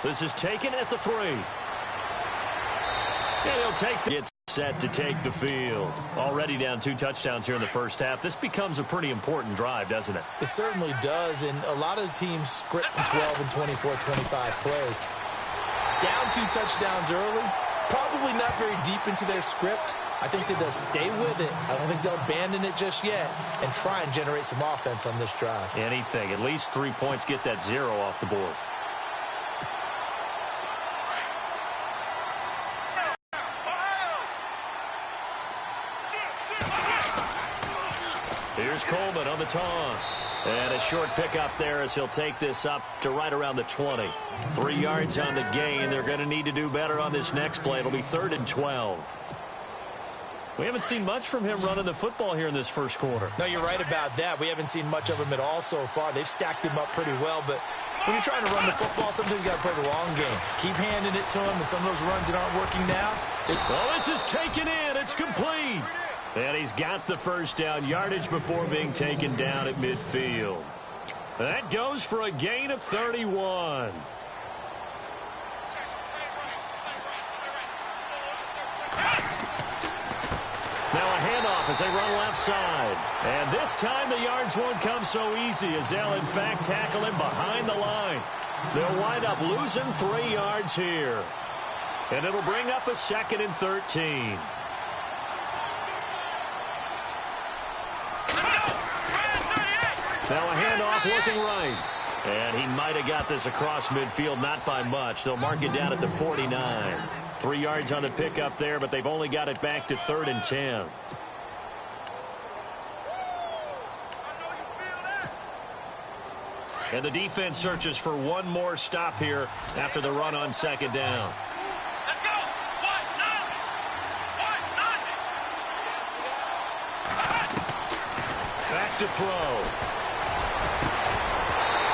This is taken at the 3. And he'll take the... Gets set to take the field. Already down 2 touchdowns here in the first half. This becomes a pretty important drive, doesn't it? It certainly does, and a lot of the teams script 12 and 24, 25 plays. Down 2 touchdowns early, probably not very deep into their script. I think that they'll stay with it. I don't think they'll abandon it just yet and try and generate some offense on this drive. Anything. At least 3 points, get that 0 off the board. Here's Coleman on the toss. And a short pickup there as he'll take this up to right around the 20. 3 yards on the gain. They're going to need to do better on this next play. It'll be 3rd and 12. We haven't seen much from him running the football here in this first quarter. No, you're right about that. We haven't seen much of him at all so far. They've stacked him up pretty well, but when you're trying to run the football, sometimes you got to play the long game. Keep handing it to him, and some of those runs that aren't working now. Well, this is taken in. It's complete. And he's got the first down, yardage before being taken down at midfield. That goes for a gain of 31. Now a handoff as they run left side. And this time the yards won't come so easy as they'll, in fact, tackle him behind the line. They'll wind up losing 3 yards here. And it'll bring up a 2nd and 13. Now a handoff looking right. And he might have got this across midfield, not by much. They'll mark it down at the 49. 3 yards on the pickup there, but they've only got it back to 3rd and 10. And the defense searches for one more stop here after the run on 2nd down. Let's go! Back to throw.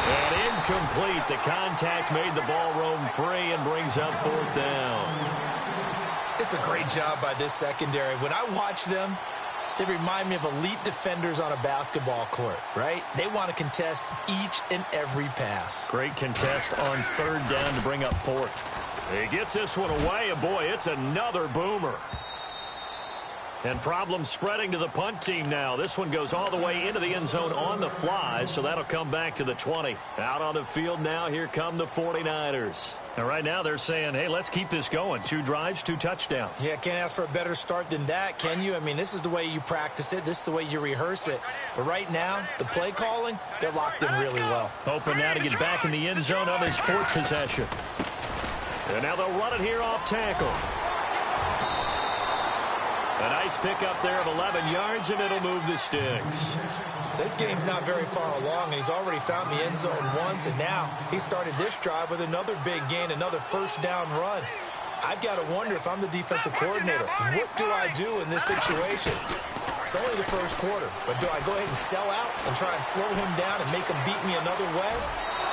And incomplete. The contact made the ball roam free and brings up 4th down. It's a great job by this secondary. When I watch them, they remind me of elite defenders on a basketball court, right? They want to contest each and every pass. Great contest on 3rd down to bring up 4th. He gets this one away, and boy, it's another boomer. And problems spreading to the punt team now. This one goes all the way into the end zone on the fly, so that'll come back to the 20. Out on the field now, here come the 49ers. And right now they're saying, hey, let's keep this going. 2 drives, 2 touchdowns. Yeah, can't ask for a better start than that, can you? I mean, this is the way you practice it. This is the way you rehearse it. But right now, the play calling, they're locked in really well. Hoping now to get back in the end zone on his 4th possession. And now they'll run it here off tackle. A nice pickup there of 11 yards, and it'll move the sticks. So this game's not very far along, and he's already found the end zone once, and now he started this drive with another big gain, another 1st down run. I've got to wonder if I'm the defensive coordinator, what do I do in this situation? It's only the first quarter, but do I go ahead and sell out and try and slow him down and make him beat me another way?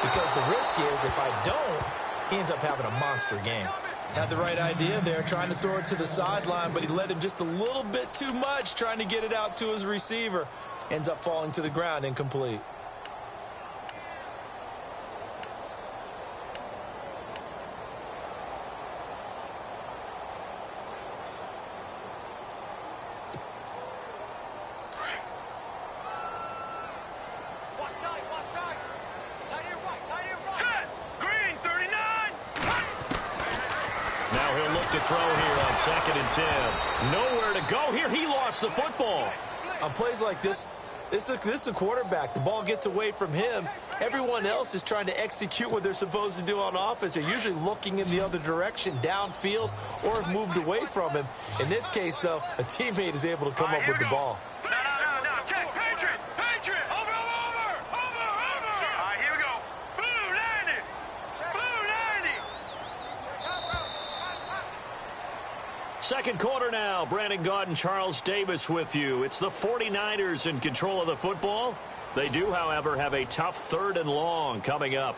Because the risk is if I don't, he ends up having a monster game. Had the right idea there, trying to throw it to the sideline, but he let him just a little bit too much, trying to get it out to his receiver. Ends up falling to the ground, incomplete. To throw here on 2nd and 10. Nowhere to go here. He lost the football. On plays like this is the quarterback. The ball gets away from him. Everyone else is trying to execute what they're supposed to do on offense. They're usually looking in the other direction, downfield, or have moved away from him. In this case, though, a teammate is able to come up with the ball. No. Check. Patriot. Over. All right, here we go. Blue 90. Second quarter now. Brandon Gaudin, Charles Davis with you. It's the 49ers in control of the football. They do, however, have a tough 3rd and long coming up.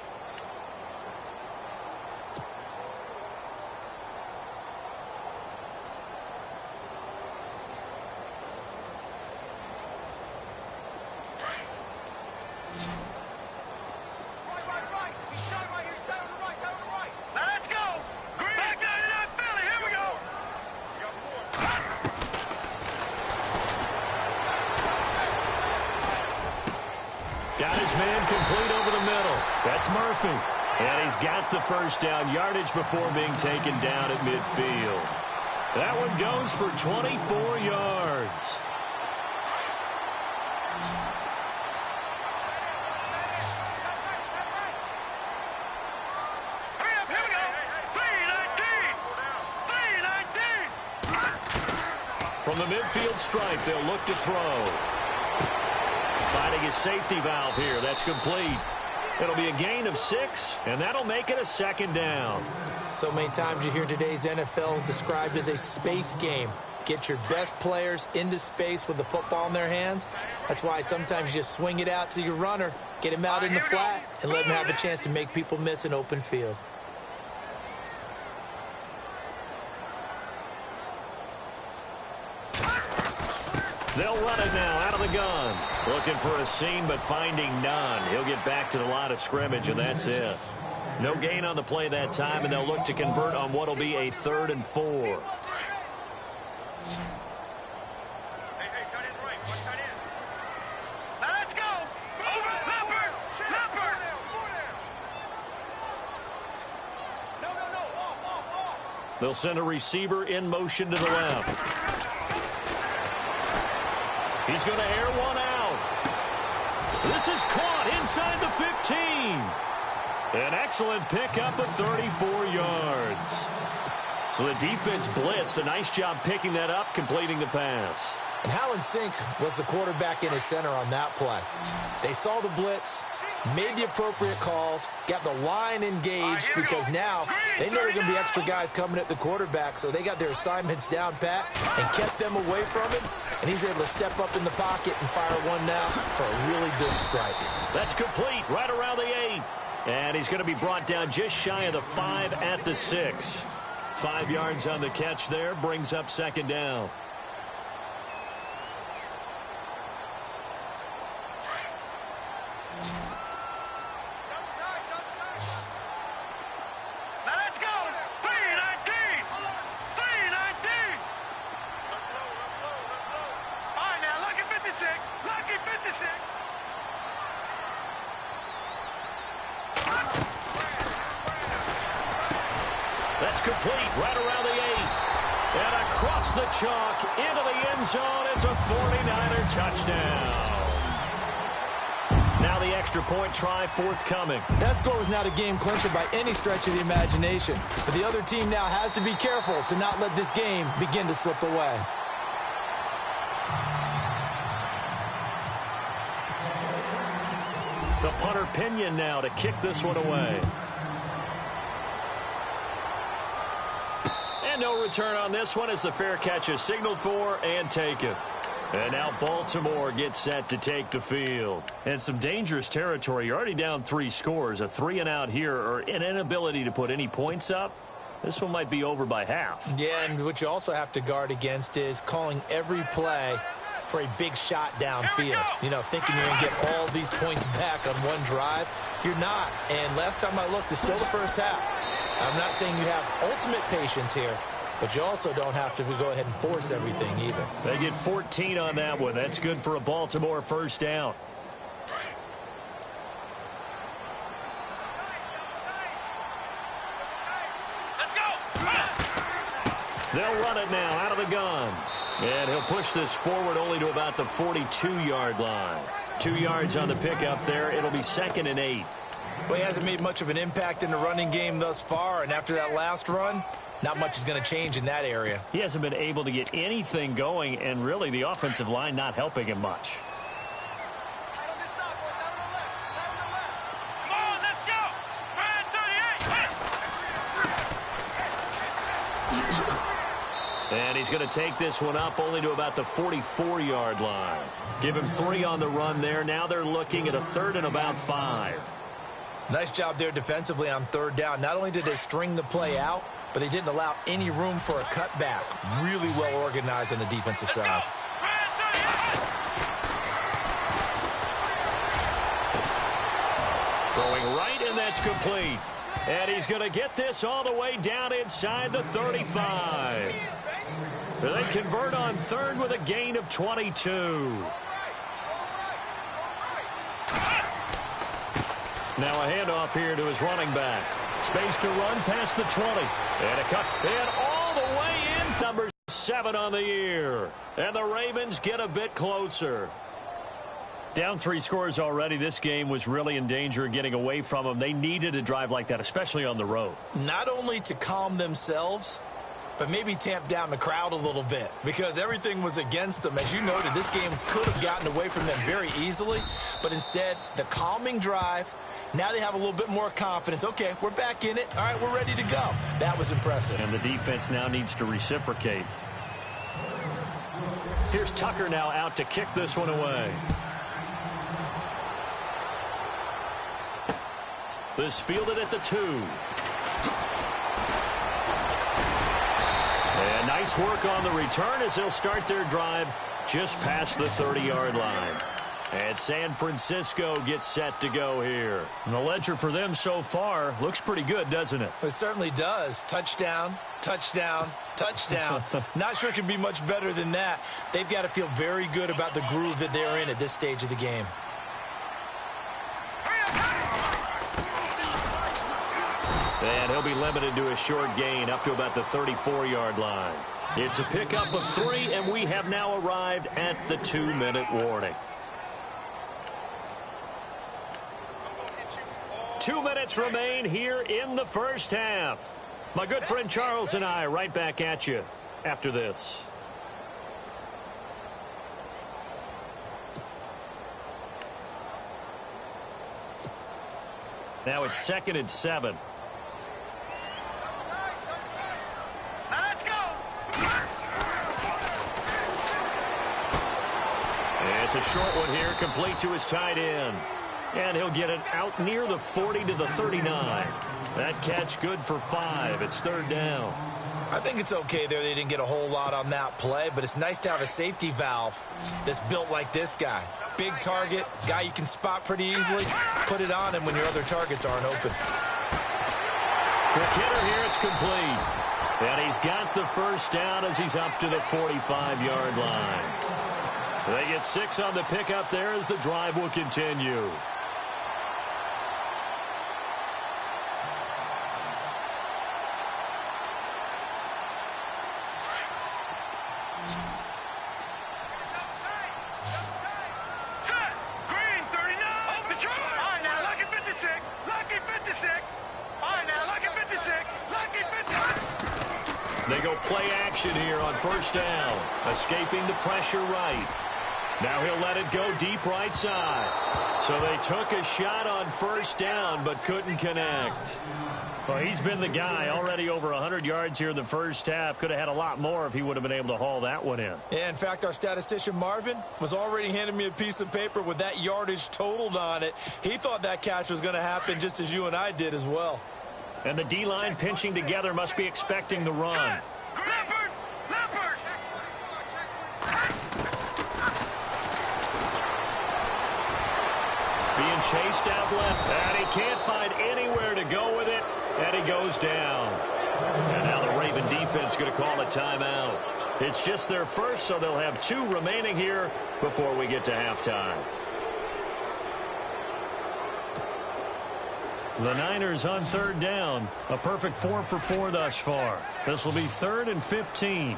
Right. Stay on the right. his man complete over the middle. That's Murphy. And he's got the first down yardage before being taken down at midfield. That one goes for 24 yards. From the midfield stripe, they'll look to throw. Finding his safety valve here. That's complete. It'll be a gain of 6, and that'll make it a second down. So many times you hear today's NFL described as a space game. Get your best players into space with the football in their hands. That's why sometimes you just swing it out to your runner, get him out in the flat, and let him have a chance to make people miss an open field. They'll run it now out of the gun. Looking for a seam, but finding none. He'll get back to the line of scrimmage, and that's it. No gain on the play that time, and they'll look to convert on what will be a 3rd and 4. Hey, tight end's right. One tight end. Now let's go. Over. Leopard. Leopard. No. Off. They'll send a receiver in motion to the left. He's going to air one out. This is caught inside the 15. An excellent pickup of 34 yards. So the defense blitzed. A nice job picking that up, completing the pass. And how in sync was the quarterback in his center on that play? They saw the blitz, made the appropriate calls, got the line engaged, because now they know there are going to be extra guys coming at the quarterback, so they got their assignments down pat and kept them away from him, and he's able to step up in the pocket and fire one now for a really good strike. That's complete right around the 8. And he's going to be brought down just shy of the 5 at the 6. 5 yards on the catch there, brings up second down. Now let's go. 319. 319. All right, now lucky 56. Lucky 56. That's complete right around the 8. And across the chalk into the end zone. It's a 49er touchdown. Now the extra point try forthcoming. That score was not a game clincher by any stretch of the imagination. But the other team now has to be careful to not let this game begin to slip away. The punter Pinion now to kick this one away. And no return on this one as the fair catch is signaled for and taken. And now Baltimore gets set to take the field. And some dangerous territory. You're already down 3 scores. A 3 and out here, or an inability to put any points up. This one might be over by half. Yeah, and what you also have to guard against is calling every play for a big shot downfield. You know, thinking you're going to get all these points back on one drive. You're not. And last time I looked, it's still the first half. I'm not saying you have ultimate patience here, but you also don't have to go ahead and force everything either. They get 14 on that one. That's good for a Baltimore first down. Let's go. They'll run it now out of the gun. And he'll push this forward only to about the 42-yard line. 2 yards on the pickup there. It'll be 2nd and 8. Well, he hasn't made much of an impact in the running game thus far, and after that last run, not much is going to change in that area. He hasn't been able to get anything going, and really the offensive line not helping him much. Come on, let's go. 38. And he's going to take this one up only to about the 44-yard line. Give him 3 on the run there. Now they're looking at a 3rd and about 5. Nice job there defensively on 3rd down. Not only did they string the play out, but they didn't allow any room for a cutback. Really well organized on the defensive side. Throwing right, and that's complete. And he's going to get this all the way down inside the 35. They convert on 3rd with a gain of 22. Now a handoff here to his running back. Space to run past the 20. And a cut. And all the way in. Number 7 on the year. And the Ravens get a bit closer. Down 3 scores already. This game was really in danger of getting away from them. They needed a drive like that, especially on the road. Not only to calm themselves, but maybe tamp down the crowd a little bit because everything was against them. As you noted, this game could have gotten away from them very easily, but instead, the calming drive, now they have a little bit more confidence. Okay, we're back in it. All right, we're ready to go. That was impressive. And the defense now needs to reciprocate. Here's Tucker now out to kick this one away. This fielded at the 2. And nice work on the return as they'll start their drive just past the 30-yard line. And San Francisco gets set to go here. And the ledger for them so far looks pretty good, doesn't it? It certainly does. Touchdown, touchdown, touchdown. Not sure it can be much better than that. They've got to feel very good about the groove that they're in at this stage of the game. And he'll be limited to a short gain up to about the 34-yard line. It's a pickup of 3, and we have now arrived at the 2-minute warning. 2 minutes remain here in the first half. My good friend Charles and I right back at you after this. Now it's 2nd and 7. It's a short one here, complete to his tight end. And he'll get it out near the 40 to the 39. That catch good for 5. It's 3rd down. I think it's okay there. They didn't get a whole lot on that play, but it's nice to have a safety valve that's built like this guy. Big target, guy you can spot pretty easily. Put it on him when your other targets aren't open. Quick hitter here, it's complete. And he's got the first down as he's up to the 45-yard line. They get 6 on the pickup there as the drive will continue. They go play action here on first down. Escaping the pressure right. Now he'll let it go deep right side. So they took a shot on first down but couldn't connect. Well, he's been the guy already over 100 yards here in the first half. Could have had a lot more if he would have been able to haul that one in. Yeah, in fact, our statistician Marvin was already handing me a piece of paper with that yardage totaled on it. He thought that catch was going to happen just as you and I did as well. And the D-line pinching together must be expecting the run. Being chased out left, and he can't find anywhere to go with it, and he goes down. And now the Raven defense going to call a timeout. It's just their first, so they'll have 2 remaining here before we get to halftime. The Niners on 3rd down. A perfect 4 for 4 thus far. This will be 3rd and 15.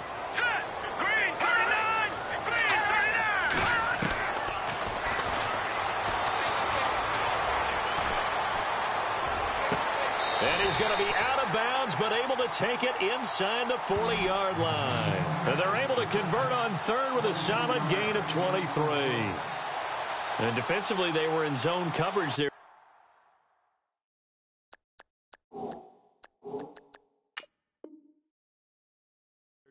And he's going to be out of bounds, but able to take it inside the 40-yard line. And they're able to convert on 3rd with a solid gain of 23. And defensively, they were in zone coverage there.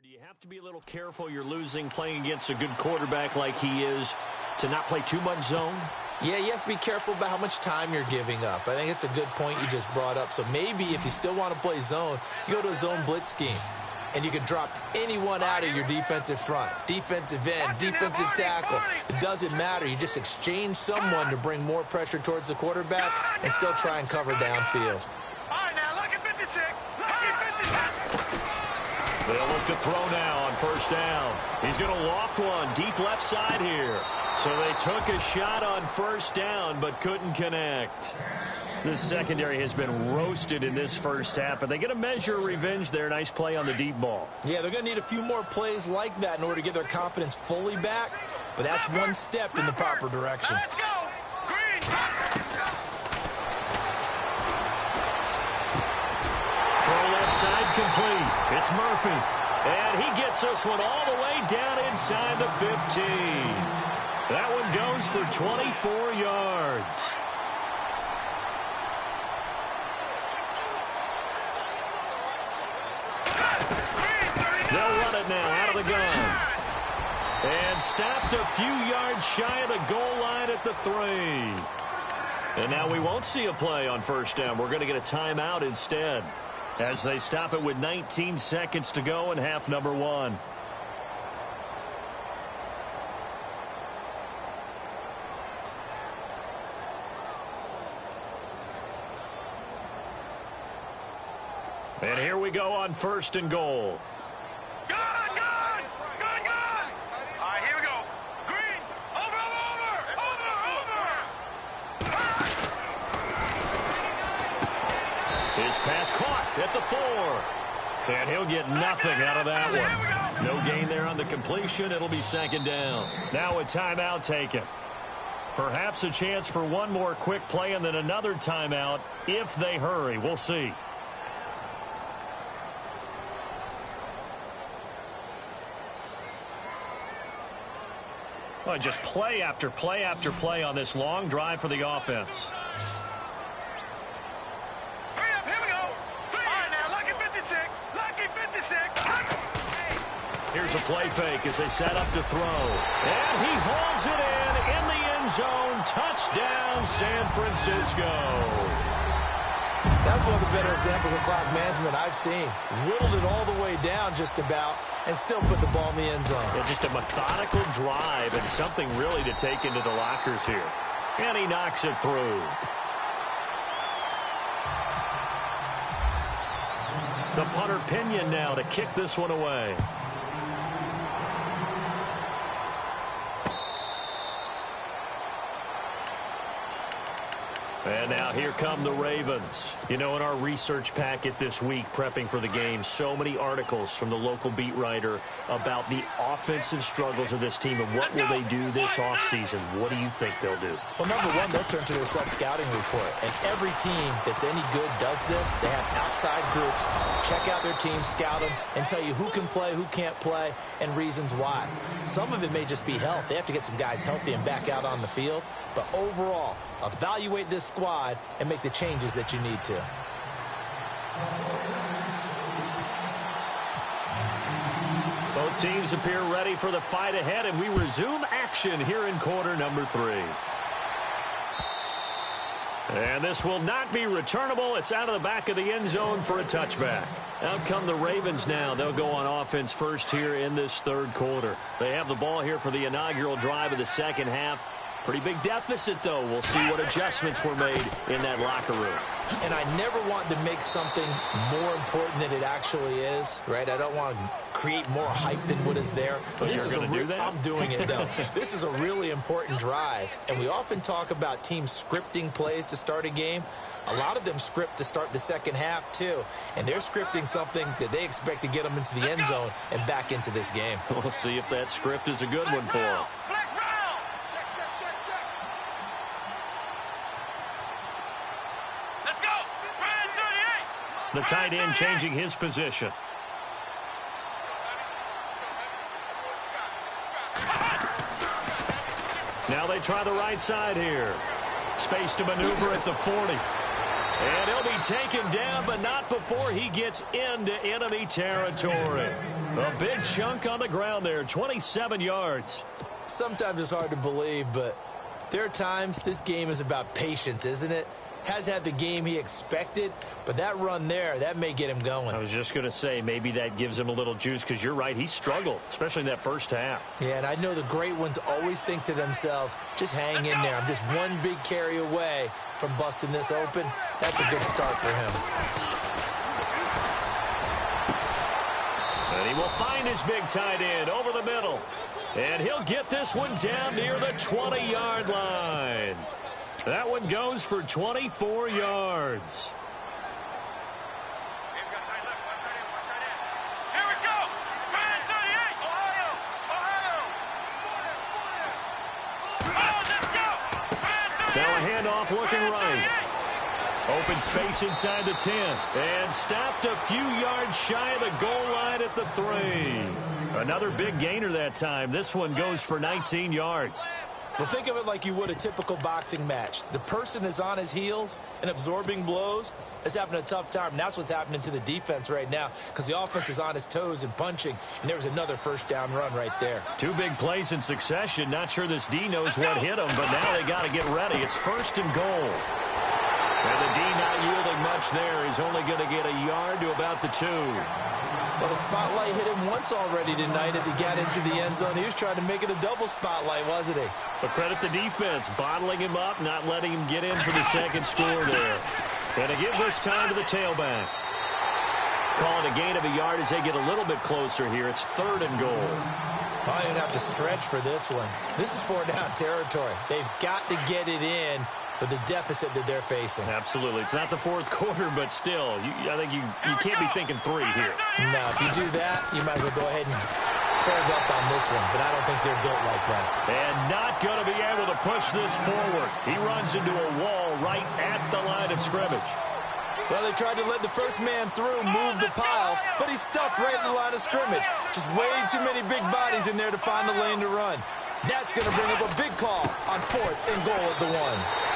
You have to be a little careful. You're losing playing against a good quarterback like he is to not play too much zone. Yeah, you have to be careful about how much time you're giving up. I think it's a good point you just brought up. So maybe if you still want to play zone, you go to a zone blitz scheme. And you can drop anyone out of your defensive front. Defensive end, defensive tackle. It doesn't matter. You just exchange someone to bring more pressure towards the quarterback and still try and cover downfield. They'll look to throw now on first down. He's going to loft one deep left side here. So they took a shot on first down but couldn't connect. The secondary has been roasted in this first half, but they get a measure of revenge there. Nice play on the deep ball. Yeah, they're going to need a few more plays like that in order to get their confidence fully back, but that's one step in the proper direction. Let's go! Green! Throw left side complete. It's Murphy. And he gets this one all the way down inside the 15. That one goes for 24 yards. They'll run it now out of the gun. And stopped a few yards shy of the goal line at the 3. And now we won't see a play on first down. We're going to get a timeout instead, as they stop it with 19 seconds to go in half number 1. And here we go on first and goal. Gun! Gun! Gun! Gun! All right, here we go. Green! Over! His pass caught at the 4. And he'll get nothing out of that one. No gain there on the completion. It'll be second down. Now a timeout taken. Perhaps a chance for one more quick play and then another timeout if they hurry. We'll see. Well, just play after play after play on this long drive for the offense. Hurry up, here we go. All right, now, lucky 56. Lucky 56. Here's a play fake as they set up to throw. And he hauls it in the end zone. Touchdown, San Francisco. That's one of the better examples of clock management I've seen. Whittled it all the way down just about and still put the ball in the end zone. Yeah, just a methodical drive and something really to take into the lockers here. And he knocks it through. The punter Pinion now to kick this one away. And now here come the Ravens. You know, in our research packet this week, prepping for the game, so many articles from the local beat writer about the offensive struggles of this team and what will they do this offseason. What do you think they'll do? Well, number one, they'll turn to their self-scouting report. And every team that's any good does this. They have outside groups, check out their team, scout them, and tell you who can play, who can't play, and reasons why. Some of it may just be health. They have to get some guys healthy and back out on the field. But overall, evaluate this squad and make the changes that you need to. Both teams appear ready for the fight ahead, and we resume action here in quarter number 3. And this will not be returnable. It's out of the back of the end zone for a touchback. Out come the Ravens now. They'll go on offense first here in this third quarter. They have the ball here for the inaugural drive of the second half. Pretty big deficit, though. We'll see what adjustments were made in that locker room. And I never want to make something more important than it actually is, right? I don't want to create more hype than what is there. But this is do that? I'm doing it, though. This is a really important drive. And we often talk about teams scripting plays to start a game. A lot of them script to start the second half, too. And they're scripting something that they expect to get them into the end zone and back into this game. We'll see if that script is a good one for them. The tight end changing his position. Now they try the right side here. Space to maneuver at the 40. And he'll be taken down, but not before he gets into enemy territory. A big chunk on the ground there, 27 yards. Sometimes it's hard to believe, but there are times this game is about patience, isn't it? Has had the game he expected, but that run there, that may get him going. I was just going to say, maybe that gives him a little juice, because you're right, he struggled, especially in that first half. Yeah, and I know the great ones always think to themselves, just hang in there. I'm just one big carry away from busting this open. That's a good start for him. And he will find his big tight end over the middle. And he'll get this one down near the 20-yard line. That one goes for 24 yards. Here we go. 38. Ohio. Oh, let's go. Now a handoff looking right. Open space inside the 10. And stopped a few yards shy of the goal line at the 3. Another big gainer that time. This one goes for 19 yards. Well, think of it like you would a typical boxing match. The person that's on his heels and absorbing blows is having a tough time. And that's what's happening to the defense right now because the offense is on his toes and punching. And there was another first down run right there. 2 big plays in succession. Not sure this D knows what hit him, but now they got to get ready. It's 1st and goal. And the D not yielding much there. He's only going to get a yard to about the 2. Well, the spotlight hit him once already tonight as he got into the end zone. He was trying to make it a double spotlight, wasn't he? But credit the defense, bottling him up, not letting him get in for the second score there. And to give this time to the tailback. Calling a gain of a yard as they get a little bit closer here. It's 3rd and goal. I don't have to stretch for this one. This is 4-down territory. They've got to get it in with the deficit that they're facing. Absolutely. It's not the 4th quarter, but still, I think you can't be thinking 3 here. No, if you do that, you might as well go ahead and fold up on this one, but I don't think they're built like that. And not going to be able to push this forward. He runs into a wall right at the line of scrimmage. Well, they tried to let the first man through, move the pile, but he's stuffed right at the line of scrimmage. Just way too many big bodies in there to find the lane to run. That's going to bring up a big call on 4th and goal at the 1.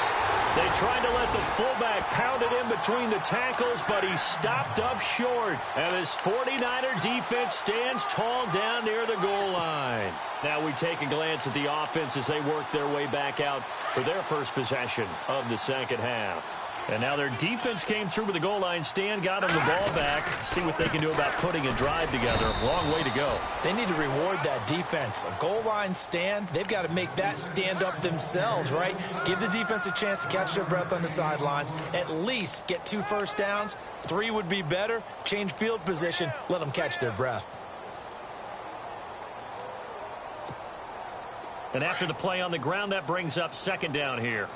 They tried to let the fullback pound it in between the tackles, but he stopped up short. And this 49er defense stands tall down near the goal line. Now we take a glance at the offense as they work their way back out for their first possession of the second half. And now their defense came through with the goal line stand, got them the ball back. See what they can do about putting a drive together. Long way to go. They need to reward that defense. A goal line stand, they've got to make that stand up themselves, right? Give the defense a chance to catch their breath on the sidelines. At least get 2 first downs. 3 would be better. Change field position. Let them catch their breath. And after the play on the ground, that brings up 2nd down here.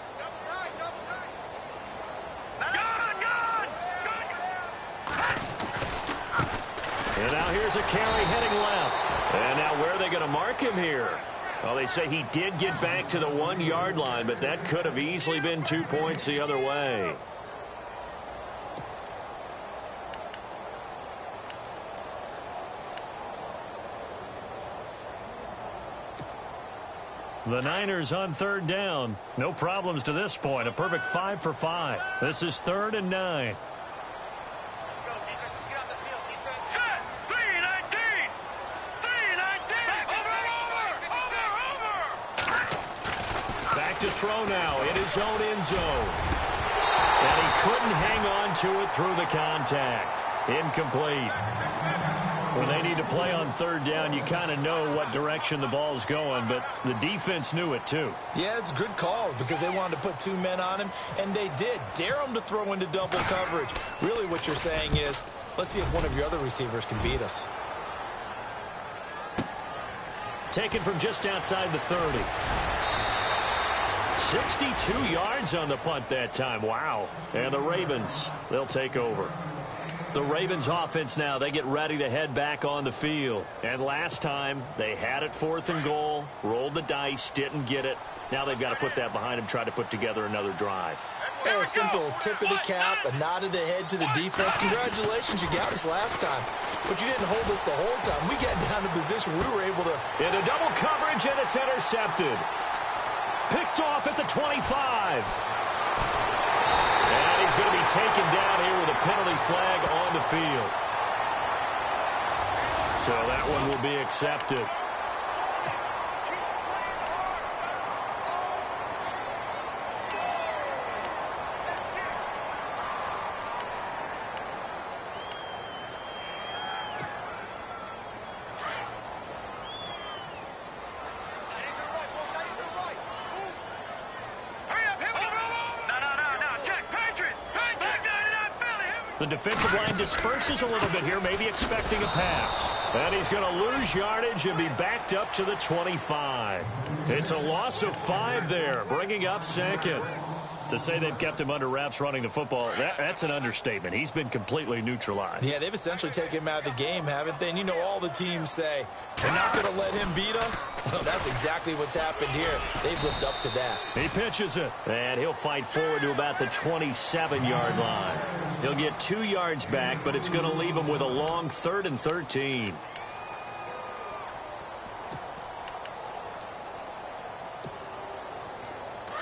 And now here's a carry heading left. And now where are they going to mark him here? Well, they say he did get back to the 1-yard line, but that could have easily been 2 points the other way. The Niners on 3rd down. No problems to this point. A perfect 5 for 5. This is 3rd and 9. To throw now in his own end zone. And he couldn't hang on to it through the contact. Incomplete. When they need to play on 3rd down, you kind of know what direction the ball's going, but the defense knew it too. Yeah, it's a good call because they wanted to put 2 men on him, and they did. Dare him to throw into double coverage. Really what you're saying is, let's see if one of your other receivers can beat us. Taken from just outside the 30. 62 yards on the punt that time. Wow. And the Ravens, they'll take over. The Ravens offense now, they get ready to head back on the field. And last time, they had it 4th and goal, rolled the dice, didn't get it. Now they've got to put that behind them, try to put together another drive. A simple tip of the cap, a nod of the head to the defense. Congratulations, you got us last time. But you didn't hold us the whole time. We got down to position we were able to... Into double coverage, and it's intercepted. Picked off at the 25. And he's going to be taken down here with a penalty flag on the field. So that one will be accepted. The defensive line disperses a little bit here, maybe expecting a pass. And he's going to lose yardage and be backed up to the 25. It's a loss of 5 there, bringing up 2nd. To say they've kept him under wraps running the football, that's an understatement. He's been completely neutralized. Yeah, they've essentially taken him out of the game, haven't they? And you know all the teams say, we're not going to let him beat us. Well, that's exactly what's happened here. They've lived up to that. He pitches it, and he'll fight forward to about the 27-yard line. He'll get 2 yards back, but it's going to leave him with a long 3rd and 13.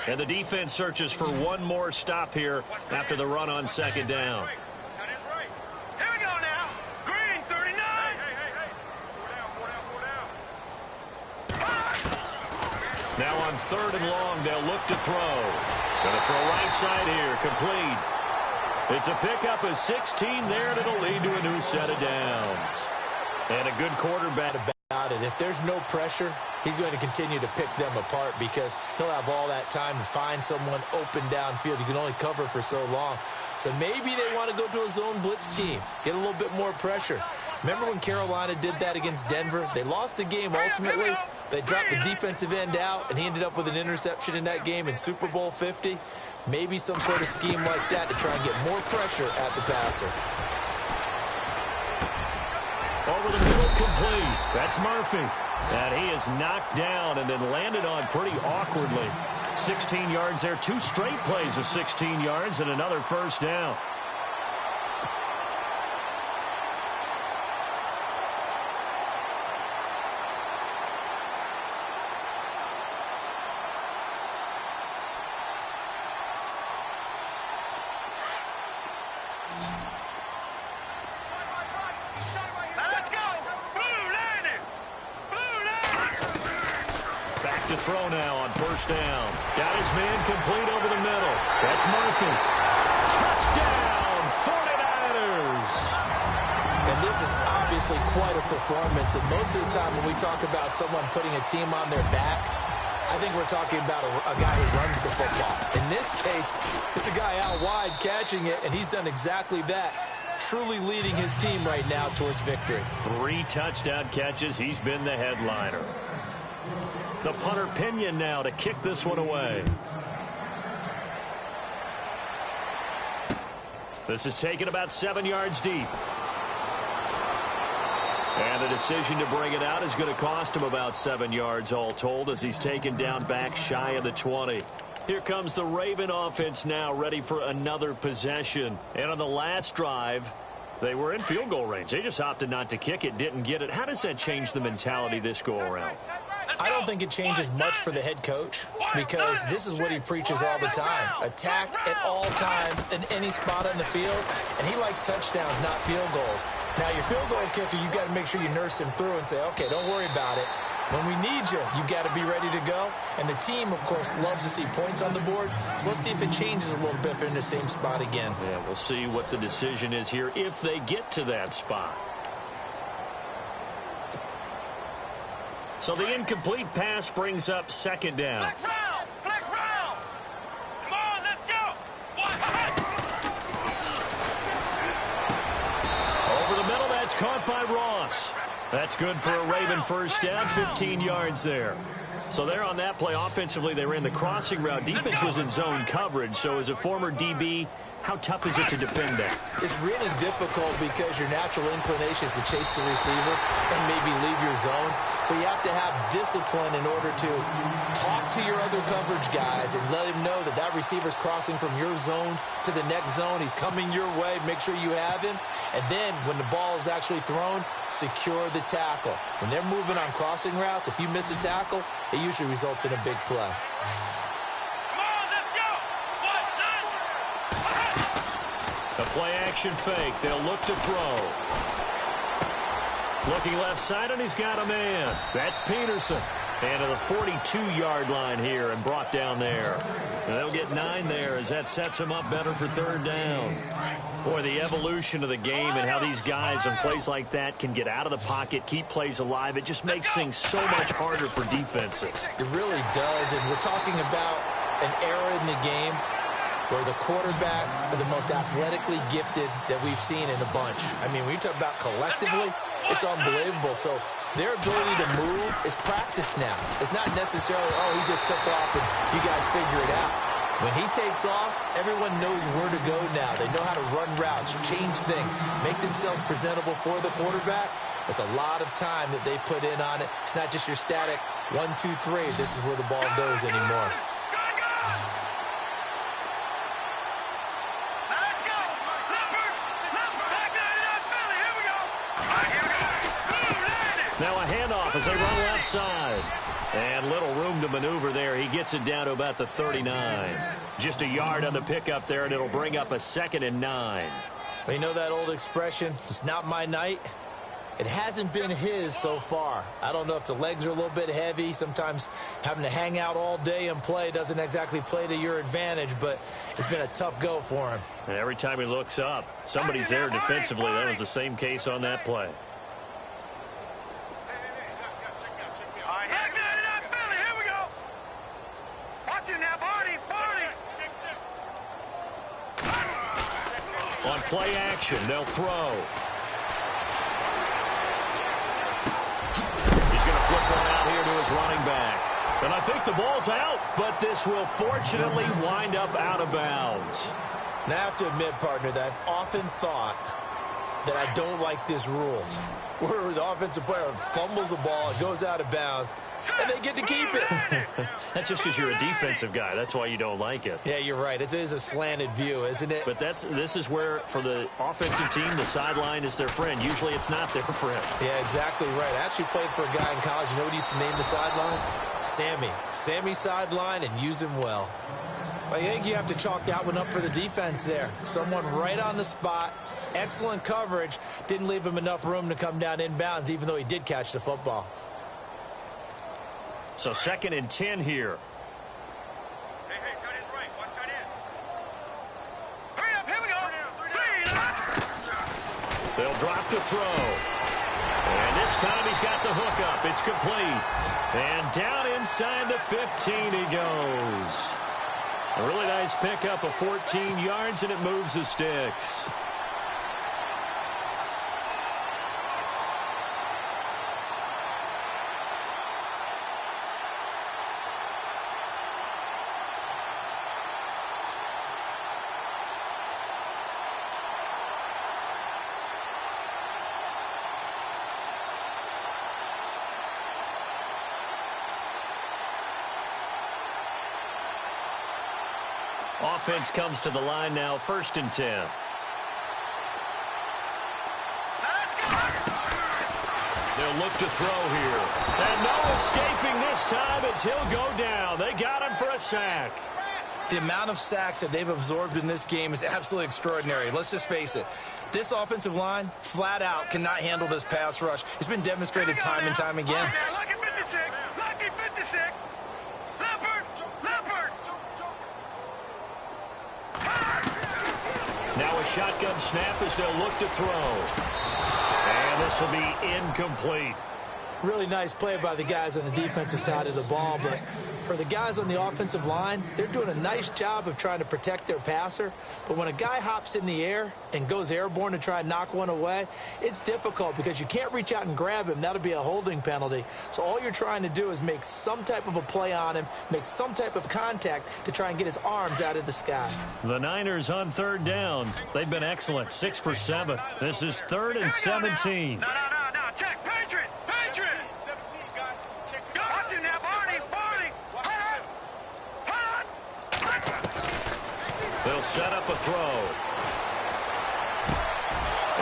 And the defense searches for one more stop here after the run on 2nd down. That is right. Here we go now. Green, 39. Hey. More down. Now on 3rd and long, they'll look to throw. Going to throw right side here, complete. It's a pickup of 16 there, and it'll lead to a new set of downs. And a good quarterback. About it. If there's no pressure, he's going to continue to pick them apart because he'll have all that time to find someone open downfield. You can only cover for so long. So maybe they want to go to a zone blitz scheme, get a little bit more pressure. Remember when Carolina did that against Denver? They lost the game ultimately. They dropped the defensive end out, and he ended up with an interception in that game in Super Bowl 50. Maybe some sort of scheme like that to try and get more pressure at the passer. Over the middle, complete. That's Murphy. And he is knocked down and then landed on pretty awkwardly. 16 yards there. 2 straight plays of 16 yards and another 1st down. Throw now on 1st down. Got his man complete over the middle. That's Murphy. Touchdown, 49ers. And this is obviously quite a performance. And most of the time when we talk about someone putting a team on their back, I think we're talking about a guy who runs the football. In this case, it's a guy out wide catching it, and he's done exactly that. Truly leading his team right now towards victory. 3 touchdown catches. He's been the headliner. The punter Pinion now to kick this one away. This is taken about 7 yards deep. And the decision to bring it out is going to cost him about 7 yards all told as he's taken down back shy of the 20. Here comes the Raven offense now ready for another possession. And on the last drive, they were in field goal range. They just opted not to kick it, didn't get it. How does that change the mentality this go around? I don't think it changes much for the head coach because this is what he preaches all the time. Attack at all times in any spot on the field, and he likes touchdowns, not field goals. Now, your field goal kicker, you got to make sure you nurse him through and say, okay, don't worry about it. When we need you, you've got to be ready to go. And the team, of course, loves to see points on the board. So let's see if it changes a little bit if they're in the same spot again. Yeah, we'll see what the decision is here if they get to that spot. So the incomplete pass brings up 2nd down. Flex round! Flex round! Come on, let's go! Over the middle, that's caught by Ross. That's good for a Raven 1st down, 15 yards there. So there on that play, offensively, they ran the crossing route. Defense was in zone coverage, so as a former DB, how tough is it to defend that? It's really difficult because your natural inclination is to chase the receiver and maybe leave your zone. So you have to have discipline in order to talk to your other coverage guys and let him know that that receiver's crossing from your zone to the next zone. He's coming your way. Make sure you have him. And then when the ball is actually thrown, secure the tackle. When they're moving on crossing routes, if you miss a tackle, it usually results in a big play. A play-action fake. They'll look to throw. Looking left side, and he's got a man. That's Peterson. And to the 42-yard line here and brought down there. And they'll get 9 there as that sets him up better for 3rd down. Boy, the evolution of the game and how these guys on plays like that can get out of the pocket, keep plays alive, it just makes things so much harder for defenses. It really does, and we're talking about an era in the game where the quarterbacks are the most athletically gifted that we've seen in a bunch. I mean, when you talk about collectively, it's unbelievable. So their ability to move is practiced now. It's not necessarily, oh, he just took off and you guys figure it out. When he takes off, everyone knows where to go now. They know how to run routes, change things, make themselves presentable for the quarterback. It's a lot of time that they put in on it. It's not just your static 1, 2, 3. This is where the ball goes anymore. Now a handoff as they run outside. And little room to maneuver there. He gets it down to about the 39. Just a yard on the pickup there, and it'll bring up a 2nd and 9. You know that old expression, it's not my night? It hasn't been his so far. I don't know if the legs are a little bit heavy. Sometimes having to hang out all day and play doesn't exactly play to your advantage, but it's been a tough go for him. And every time he looks up, somebody's there defensively. That was the same case on that play. On play action, they'll throw. He's going to flip one out here to his running back. And I think the ball's out, but this will fortunately wind up out of bounds. Now, I have to admit, partner, that I've often thought that I don't like this rule, where the offensive player fumbles the ball, it goes out of bounds, and they get to keep it. That's just because you're a defensive guy. That's why you don't like it. Yeah, you're right. It is a slanted view, isn't it? But this is where, for the offensive team, the sideline is their friend. Usually it's not their friend. Yeah, exactly right. I actually played for a guy in college. You know what he used to name the sideline? Sammy. Sammy sideline, and use him well. I think you have to chalk that one up for the defense there. Someone right on the spot. Excellent coverage. Didn't leave him enough room to come down inbounds, even though he did catch the football. So 2nd and 10 here. Hey, tight end's right. Watch tight end. Hurry up, here we go. They'll drop to throw. And this time he's got the hook up. It's complete. And down inside the 15 he goes. A really nice pickup of 14 yards, and it moves the sticks. Offense comes to the line now, 1st and 10. They'll look to throw here. And no escaping this time as he'll go down. They got him for a sack. The amount of sacks that they've absorbed in this game is absolutely extraordinary. Let's just face it. This offensive line, flat out, cannot handle this pass rush. It's been demonstrated time and time again. Lucky 56. Lucky 56. Now a shotgun snap as they'll look to throw. And this will be incomplete. Really nice play by the guys on the defensive side of the ball, but for the guys on the offensive line, they're doing a nice job of trying to protect their passer. But when a guy hops in the air and goes airborne to try and knock one away, it's difficult because you can't reach out and grab him. That'll be a holding penalty. So all you're trying to do is make some type of a play on him, make some type of contact to try and get his arms out of the sky. The Niners on 3rd down. They've been excellent, 6 for 7. This is 3rd and 17. No. Check. Patriot. Patriot. 17, guys. Check. Watch him now, Barney. They'll set up a throw.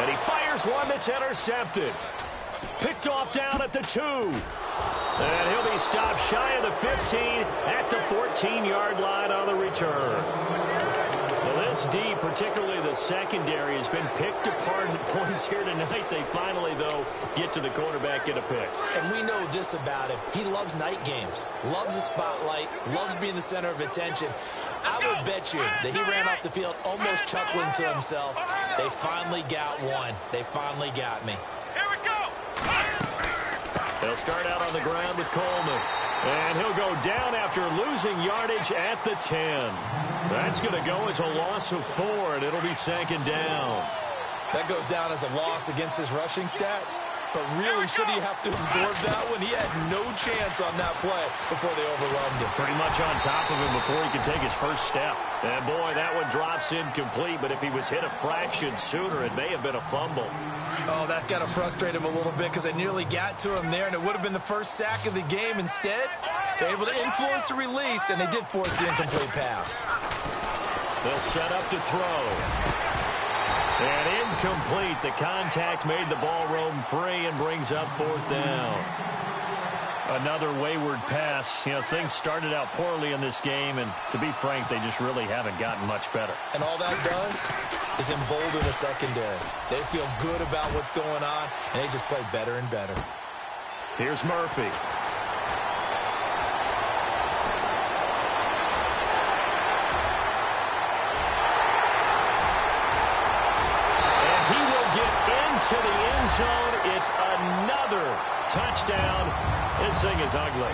And he fires one that's intercepted. Picked off down at the 2. And he'll be stopped shy of the 15 at the 14-yard line on the return. Well, this D, particularly the secondary, has been picked apart at points here tonight. They finally, though, get to the quarterback, get a pick. And we know this about him. He loves night games, loves the spotlight, loves being the center of attention. I would bet you that he ran off the field almost chuckling to himself. They finally got one. They finally got me. Here we go. They'll start out on the ground with Coleman. And he'll go down after losing yardage at the 10. That's going to go as a loss of 4, and it'll be 2nd down. That goes down as a loss against his rushing stats. But really, should he have to absorb that one? He had no chance on that play before they overwhelmed him. Pretty much on top of him before he could take his first step. And, boy, that one drops incomplete. But if he was hit a fraction sooner, it may have been a fumble. Oh, that's got to frustrate him a little bit because they nearly got to him there, and it would have been the first sack of the game. Instead, they're able to influence the release, and they did force the incomplete pass. They'll set up to throw. And incomplete. The contact made the ball roam free and brings up fourth down. Another wayward pass. You know, things started out poorly in this game, and to be frank, they just really haven't gotten much better. And all that does is embolden the secondary. They feel good about what's going on, and they just play better and better. Here's Murphy. To the end zone. It's another touchdown. This thing is ugly.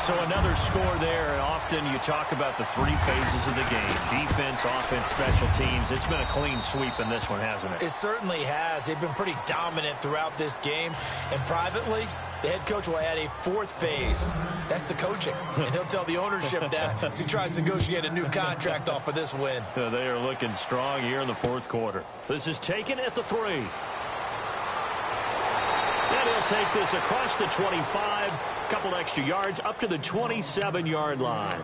So another score there, and often you talk about the three phases of the game: defense, offense, special teams. It's been a clean sweep in this one, hasn't it? It certainly has. They've been pretty dominant throughout this game. And privately, the head coach will add a fourth phase. That's the coaching. And he'll tell the ownership that as he tries to negotiate a new contract off of this win. They are looking strong here in the fourth quarter. This is taken at the 3. And he'll take this across the 25. Couple extra yards up to the 27-yard line.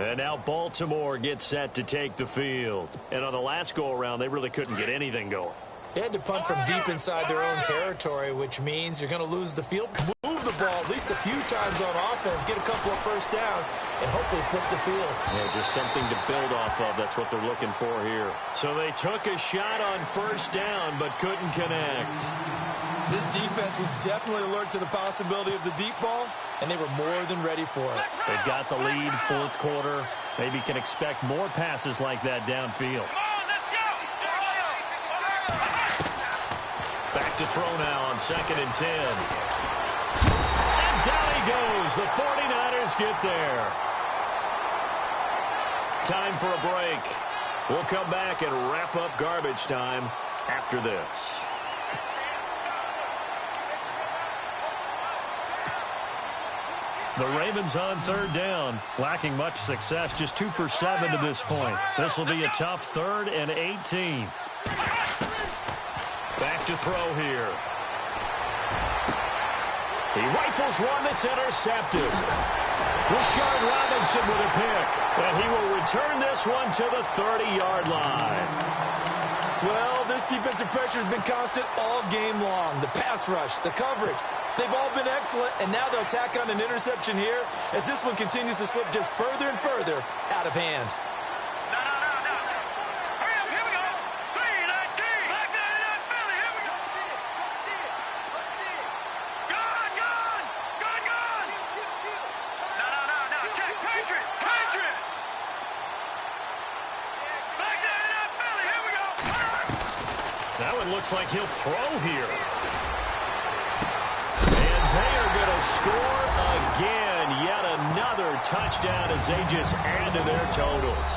And now Baltimore gets set to take the field. And on the last go-around, they really couldn't get anything going. They had to punt from deep inside their own territory, which means you're going to lose the field. Move the ball at least a few times on offense, get a couple of first downs, and hopefully flip the field. Yeah, just something to build off of. That's what they're looking for here. So they took a shot on first down, but couldn't connect. This defense was definitely alert to the possibility of the deep ball, and they were more than ready for it. They've got the lead, fourth quarter. Maybe can expect more passes like that downfield. Back to throw now on 2nd and 10. And down he goes. The 49ers get there. Time for a break. We'll come back and wrap up garbage time after this. The Ravens on 3rd down, lacking much success, just 2 for 7 to this point. This will be a tough 3rd and 18. Back to throw here. He rifles one that's intercepted. Rashard Robinson with a pick. And he will return this one to the 30-yard line. Well, this defensive pressure has been constant all game long. The pass rush, the coverage, they've all been excellent. And now they'll tack on an interception here as this one continues to slip just further and further out of hand. That one looks like he'll throw here. And they are going to score again. Yet another touchdown as they just add to their totals.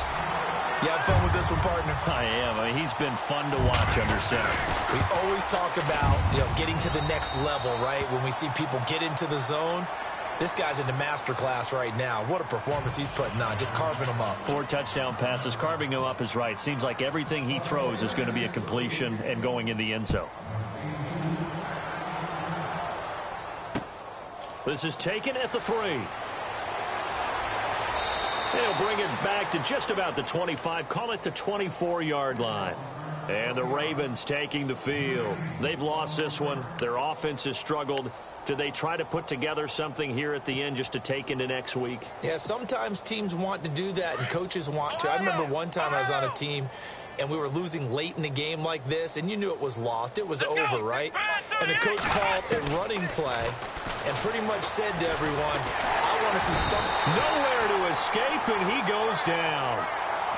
You have fun with this one, partner? I am. I mean, he's been fun to watch under center. We always talk about, getting to the next level, right? When we see people get into the zone. This guy's in the master class right now. What a performance he's putting on, just carving them up. 4 touchdown passes. Carving him up is right. Seems like everything he throws is going to be a completion and going in the end zone. This is taken at the 3. They'll bring it back to just about the 25. Call it the 24-yard line. And the Ravens taking the field. They've lost this one. Their offense has struggled. Do they try to put together something here at the end just to take into next week? Yeah, sometimes teams want to do that and coaches want to. I remember one time I was on a team and we were losing late in a game like this, and you knew it was lost. It was over, right? And the coach called a running play and pretty much said to everyone, I want to see something. Nowhere to escape, and he goes down.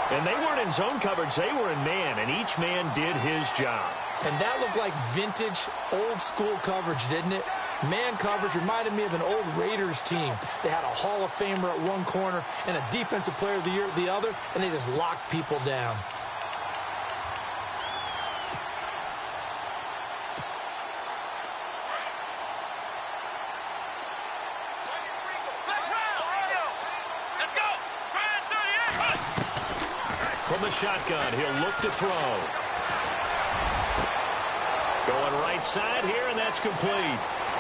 And they weren't in zone coverage. They were in man, and each man did his job. And that looked like vintage, old-school coverage, didn't it? Man coverage reminded me of an old Raiders team. They had a Hall of Famer at one corner and a Defensive Player of the Year at the other, and they just locked people down. from the shotgun. He'll look to throw. Going right side here, and that's complete.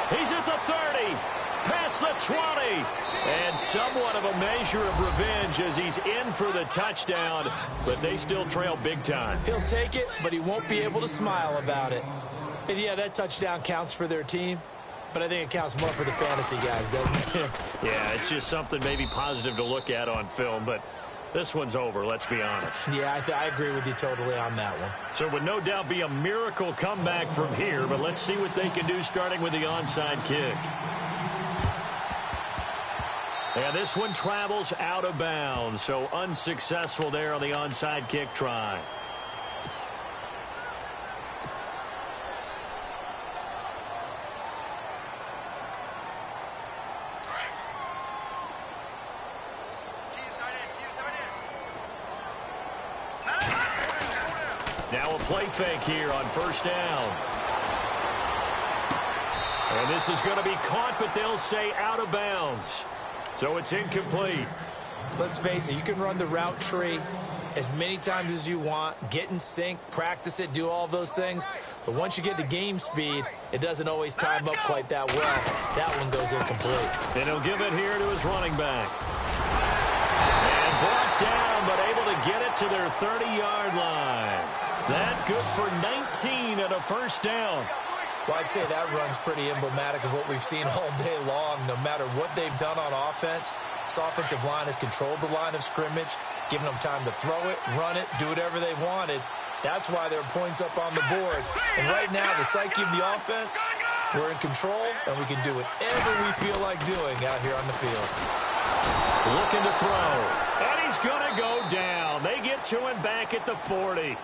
He's at the 30. Past the 20. And somewhat of a measure of revenge as he's in for the touchdown, but they still trail big time. He'll take it, but he won't be able to smile about it. And yeah, that touchdown counts for their team, but I think it counts more for the fantasy guys, doesn't it? Yeah, it's just something maybe positive to look at on film, but this one's over, let's be honest. Yeah, I agree with you totally on that one. So it would no doubt be a miracle comeback from here, but let's see what they can do starting with the onside kick. And this one travels out of bounds, so unsuccessful there on the onside kick try. Now a play fake here on first down. And this is going to be caught, but they'll say out of bounds. So it's incomplete. Let's face it, you can run the route tree as many times as you want, get in sync, practice it, do all those things. But once you get to game speed, it doesn't always time up quite that well. That one goes incomplete. And he'll give it here to his running back. And brought down, but able to get it to their 30-yard line. That good for 19 and a first down. Well, I'd say that run's pretty emblematic of what we've seen all day long. No matter what they've done on offense, this offensive line has controlled the line of scrimmage, giving them time to throw it, run it, do whatever they wanted. That's why there are points up on the board. And right now, the psyche of the offense, we're in control, and we can do whatever we feel like doing out here on the field. Looking to throw. And he's going to go down. They get to him back at the 40.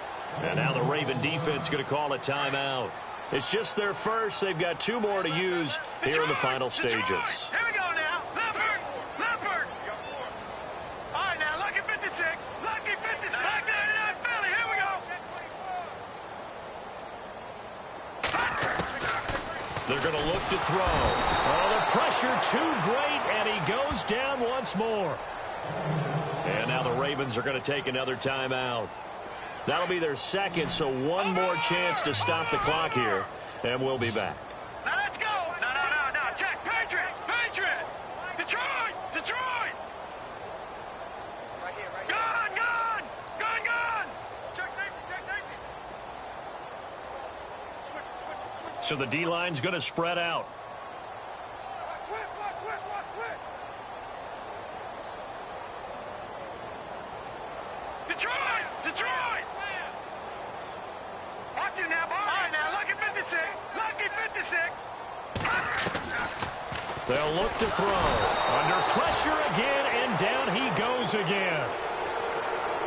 And now the Raven defense going to call a timeout. It's just their first. They've got two more to use here in the final stages. Here we go now. Leopard. Leopard. All right, now, lucky 56. Lucky 56. Lucky 99 Philly. Here we go. They're going to look to throw. Oh, the pressure too great, and he goes down once more. And now the Ravens are going to take another timeout. That'll be their second, so one more chance to stop the clock here, and we'll be back. Now let's go. No. Check. Patriot. Patriot. Detroit. Detroit. Right here. Gun. Check safety. Switch. So the D-line's going to spread out. Switch. Detroit. Watch you now, boy. All right, now, lucky 56. Lucky 56. They'll look to throw. Under pressure again, and down he goes again.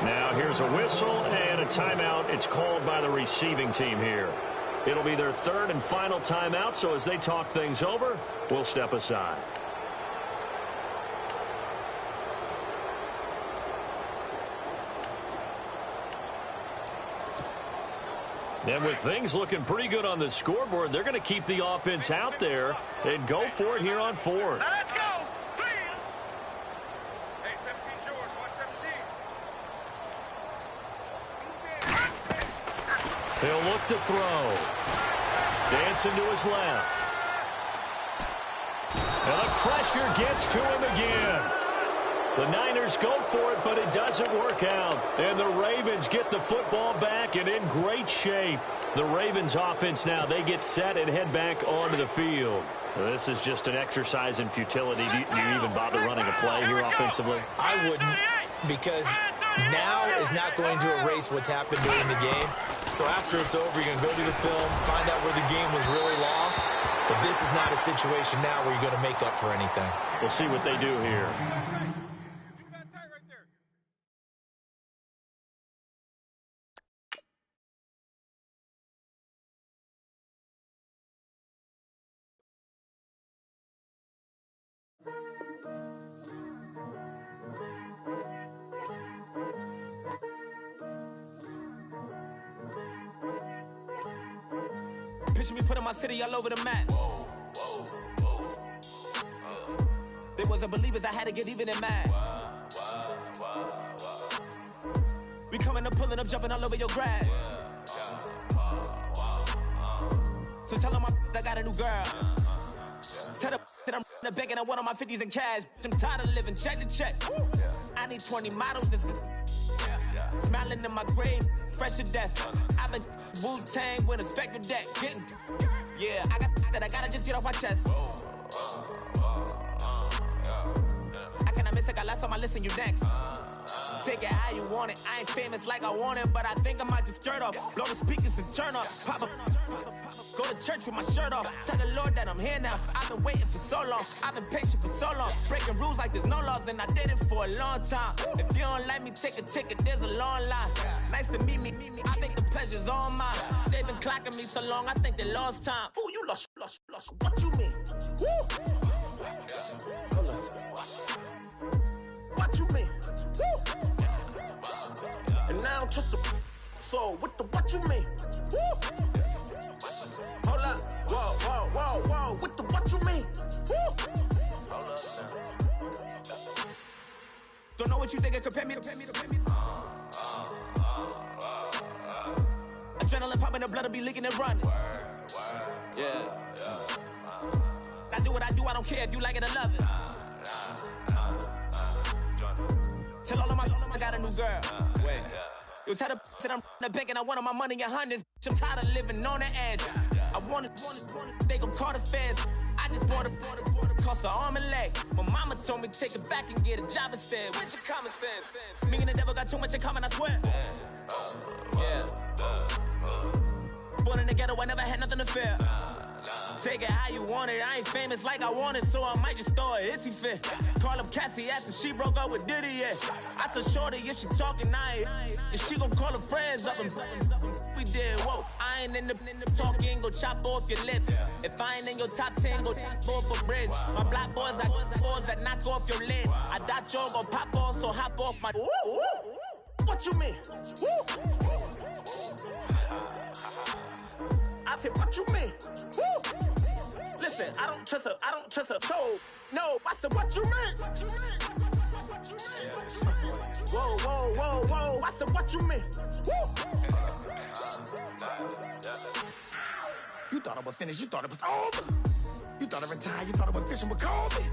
Now here's a whistle and a timeout. It's called by the receiving team here. It'll be their third and final timeout, so as they talk things over, we'll step aside. And with things looking pretty good on the scoreboard, they're going to keep the offense out there and go for it here on fourth. Now let's go. Hey, 17 short. Watch 17. He'll look to throw. Dancing to his left. And the pressure gets to him again. The Niners go for it, but it doesn't work out. And the Ravens get the football back and in great shape. The Ravens offense now, they get set and head back onto the field. This is just an exercise in futility. Do you even bother running a play here offensively? I wouldn't, because now is not going to erase what's happened during the game. So after it's over, you're going to go to the film, find out where the game was really lost. But this is not a situation now where you're going to make up for anything. We'll see what they do here. Picture me putting my city all over the map. They wasn't believers, I had to get even in mad. We coming up, pulling up, jumping all over your grass. So tell them I got a new girl. Tell them that I'm the back and I want on my 50s in cash. I'm tired of living check to check. I need 20 models. This is smiling in my grave, fresh to death. I've been Wu-Tang with a spectre deck. Getting, yeah, I gotta just get off my chest. I cannot miss it, got last on my list and you next. Take it how you want it. I ain't famous like I want it, but I think I might just skirt off. Blow the speakers and turn up. Pop up. Go to church with my shirt off. Tell the Lord that I'm here now. I've been waiting for so long. I've been patient for so long. Breaking rules like there's no laws, and I did it for a long time. If you don't like me, take a ticket. There's a long line. Nice to meet me. I think the pleasure's all mine. They've been clocking me so long, I think they lost time. Ooh, you lost. What you mean? Woo! What you mean? Woo! And now I'm just a so what you mean? Woo! Hold up, whoa, what you mean? Woo! Hold up now. Don't know what you think it compare me to. Adrenaline popping, the blood'll be leaking and running. Yeah. I do what I do, I don't care if you like it or love it. Tell all of my I got a new girl. Wait. You tell the that I'm the bank and I want all my money in hundreds. I'm tired of living on the edge. I want it, they gon' call the feds. I just bought a cost an arm and leg. My mama told me take it back and get a job instead. Where's your common sense? Me and the devil got too much in common, I swear. Yeah. Born in the ghetto, I never had nothing to fear. Take it how you want it. I ain't famous like I want it, so I might just throw a hissy fit. Call up Cassie after she broke up with Diddy, yeah. I told Shorty if she talking, and she gon' call her friends up and we did, whoa. I ain't in the talking, go chop off your lips. If I ain't in your top 10, go off a bridge. My black boys, I boys that knock off your lid. I thought you gon' pop off, so hop off my. What you mean? I said, what you mean? Woo! Listen, I don't trust her. So, no, I said, what you mean? Whoa, I said, what you mean? Woo! You thought I was finished, you thought it was over. You thought I retired, you thought I went fishing with Kobe.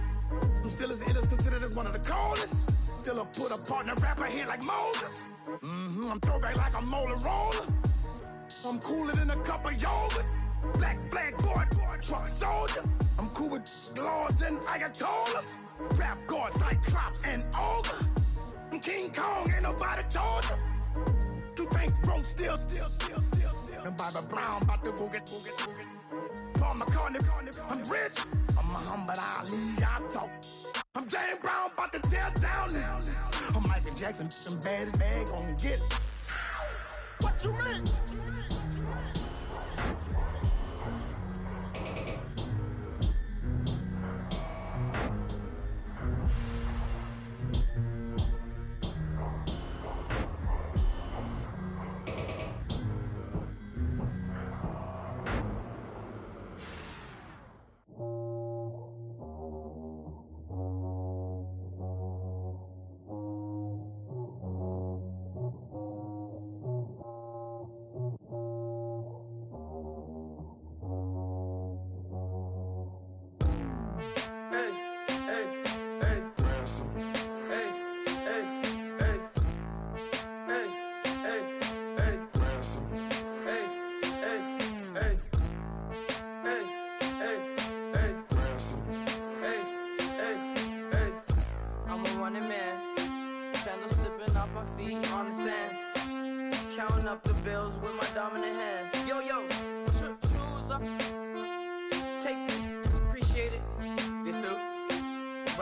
I'm still as ill as considered as one of the coldest. Still a put a partner rapper here like Moses. I'm throwback like I'm Mola Roller. I'm cooler than a cup of yogurt. Black flag boy, truck soldier. I'm cool with laws and Ayatollahs. Rap gods like Klops and Olga. I'm King Kong, ain't nobody told you. You think Rose still. And Bobby Brown about to go get. Paul McCartney, I'm rich. I'm Muhammad Ali, I talk. I'm James Brown, about to tear down this. I'm Michael Jackson, them bad as bad gon' get. What you mean?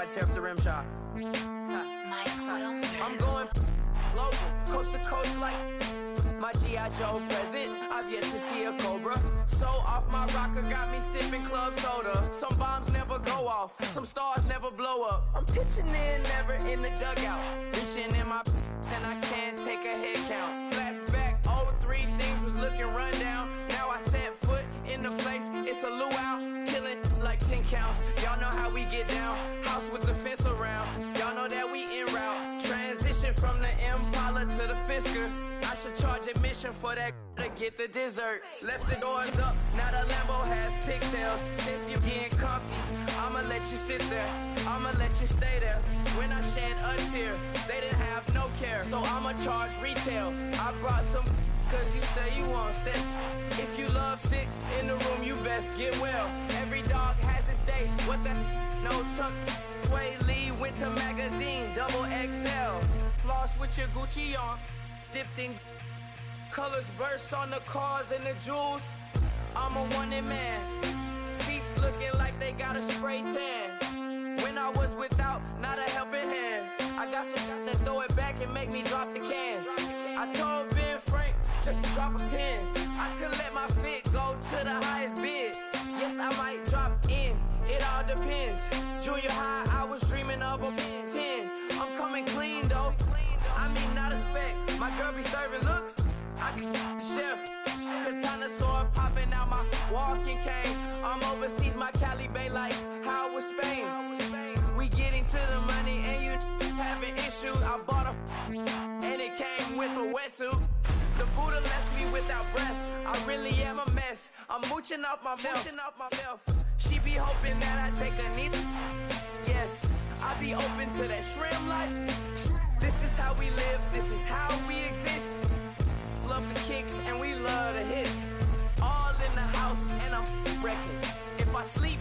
Tear up the rim shot. I'm going global, coast to coast like my G.I. Joe present. I've yet to see a Cobra. So off my rocker got me sipping club soda. Some bombs never go off, some stars never blow up. I'm pitching in, never in the dugout. Reaching in my and I can't take a head count. Flashback, 03, things was looking run down. Now I set foot in the place, it's a luau. Killing like 10 counts. Y'all know how we get down. House with the fence around. Y'all know that we en route. Transition from the Impala to the fence whisker. I should charge admission for that to get the dessert. Left the doors up, now the Lambo has pigtails. Since you getting comfy, I'ma let you sit there, I'ma let you stay there. When I shed a tear, they didn't have no care, so I'ma charge retail. I brought some cause you say you want sick. If you love sick in the room, you best get well. Every dog has its day, what the no tuck. Sway Lee Winter Magazine, double XL. Floss with your Gucci on, dipped in colors burst on the cars and the jewels. I'm a wanted man, seats looking like they got a spray tan. When I was without, not a helping hand. I got some guys that throw it back and make me drop the cans. I told Ben Frank just to drop a pin. I could let my fit go to the highest bid. Yes, I might drop in, it all depends. Junior high, I was dreaming of a 10. I'm coming clean though, I mean not a spec. My girl be serving looks, I can the chef. Katana sword popping out my walking cane. I'm overseas, my Cali Bay like how was Spain. We getting to the money and you having issues. I bought a and it came with a wetsuit. The Buddha left me without breath. I really am a mess. I'm mooching off myself. She be hoping that I take a knee. Yes, I be open to that shrimp life. This is how we live. This is how we exist. Love the kicks and we love the hits. All in the house and I'm wrecking. If I sleep,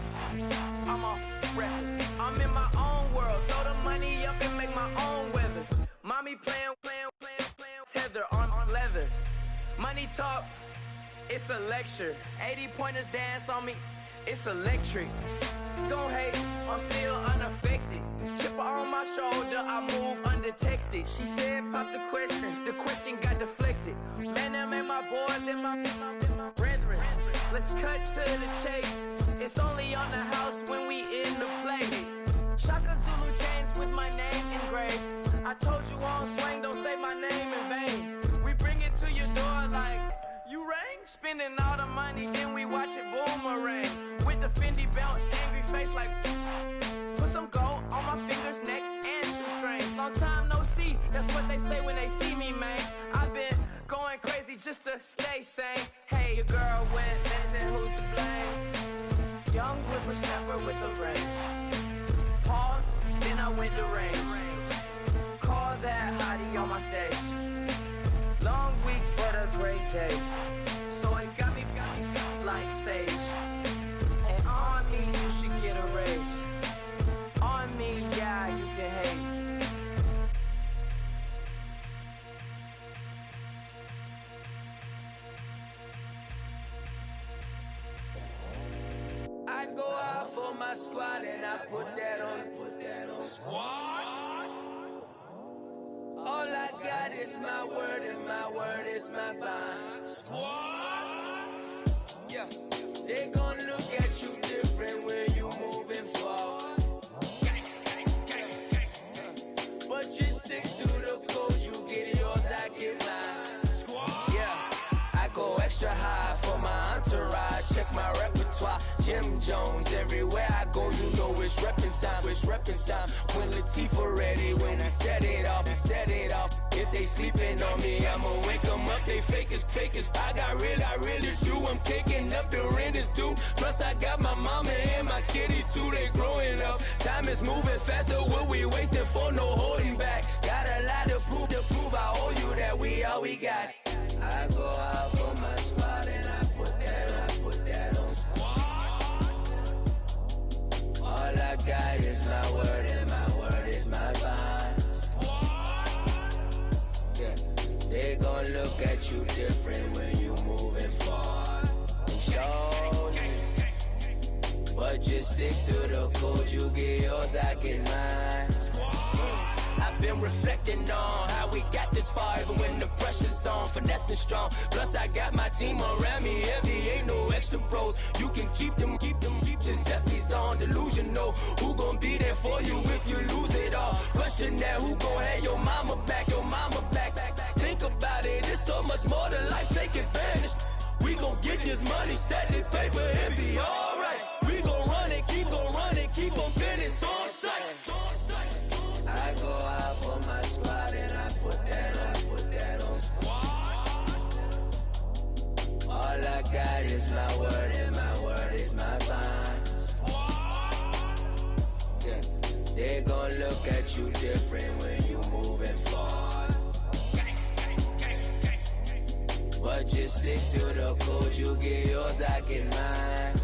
I'm a wrecking. I'm in my own world. Throw the money up and make my own weather. Mommy playing tether on leather. Money talk, it's a lecture. 80 pointers dance on me, it's electric. Don't hate, I'm still unaffected. Chipper on my shoulder, I move undetected. She said pop the question got deflected. Man, that made my boy, then my brethren. Let's cut to the chase. It's only on the house when we in the play. Shaka Zulu chains with my name engraved. I told you on swing, don't say my name in vain. We bring it to your door like, you rang? Spending all the money, then we watch it boomerang. With the Fendi belt, angry face like, put some gold on my fingers, neck, and shoestrings. Long time no see, that's what they say when they see me, man. I've been going crazy just to stay sane. Hey, your girl went missing, who's to blame? Young whippersnapper with the range. Pause, then I went to range. Call that hottie on my stage. Long week, but a great day. So it got me like sage. And on me, you should get a raise. On me, yeah, you can hate. I go out for my squad and I put that on. Squad? All I got is my word and my word is my bond. Squad! Yeah, they gon' look at you different when you moving forward. But you stick to the code, you get yours, I get mine. Squad! Yeah, I go extra high for my entourage. Check my repertoire, Jim Jones. Everywhere I go, you know it's reppin' time. It's reppin' time. When Latifah ready, when we set it off, we set it off. If they sleeping on me, I'ma wake them up. They fakers. I really do. I'm kicking up the rent is due. Plus I got my mama and my kiddies too. They growing up. Time is moving faster. What we wasting for? No holding back. Got a lot to prove. I owe you that we all we got. I go out for my squad and I put that on. All I got is my word and my word is my bond. Yeah, they gon' look at you different when you moving forward. But just stick to the code, you get yours, I get mine. I've been reflecting on how we got this far, even when the pressure's on, finessing strong. Plus I got my team around me heavy, ain't no extra bros. You can keep them. Giuseppe's on delusional. Who gon' be there for you if you lose it all? Question that, who gon' have your mama back? Think about it, it's so much more to life, take advantage. We gon' get this money, stack this paper and be alright. We gon' run it, keep on finish on sight. I go out for my squad and I put that on. I got is my word, and my word is my bond. Yeah. They gon' look at you different when you moving forward. But just stick to the code, you get yours, I get mine.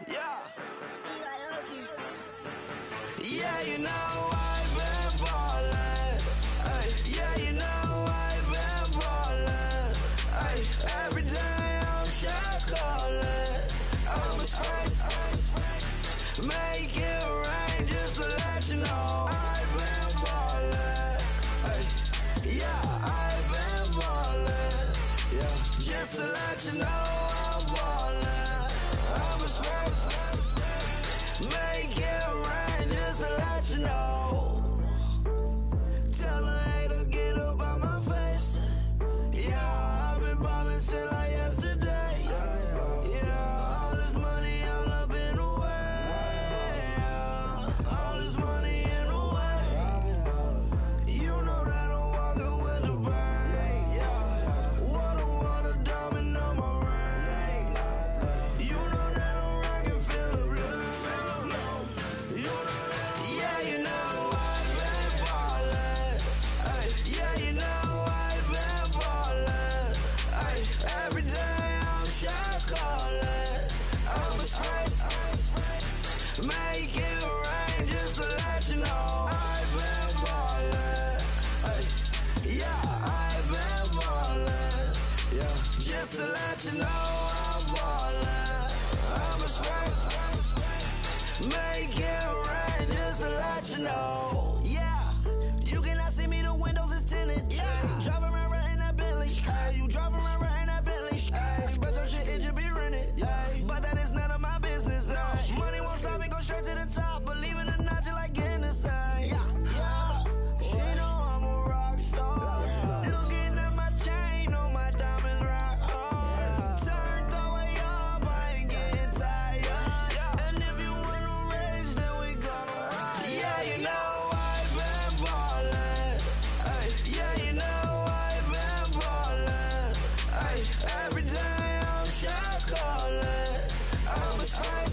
Yeah. Yeah, you know I've been ballin'. Ay, yeah, you know I've been ballin'. Ay, every day I'm shot callin'. I'm a spray. Make it rain just to let you know I've been ballin'. Ay, yeah, I've been ballin'. Yeah, just to let you know I'm ballin'. I'm a spray. Make it rain just to let you know. Tell a hater get up on my face. Yeah, I've been ballin' since like yesterday. Yeah, all this money all up in the way. All this money in the way. You know that I'm walking with the bank. Yeah, water, diamond on my ring. You know that I'm rockin', feel the blue. You know that, yeah, you know I've been ballin'. Ay, yeah, you know I've been ballin'. Ay, every day I'm shot callin'. I'm a spray. Make it rain just to let you know I've been ballin'. Ay, yeah, I've been ballin'. Yeah, just to let you know I'm ballin'. I'm a spray. Make it rain just to let you know. Yeah, you cannot see me, the windows is tinted. Yeah, drive around right in that Bentley. Ay, you drive around right in that Bentley. Ay, but your shit, it just be rented. Yeah, but that is none of my business. Ay, money won't stop me, go straight to the top. Believe it or not, you like getting the same. Yeah, she know I'm a rock star. Looking at my chain, on my diamonds rock hard. Turned the way up, I ain't getting tired. And if you wanna race, then we gonna ride. Yeah, you know I've been ballin'. Ay, yeah, you know I've been ballin'. Ay, every day I'm shot callin'. I'm a spray.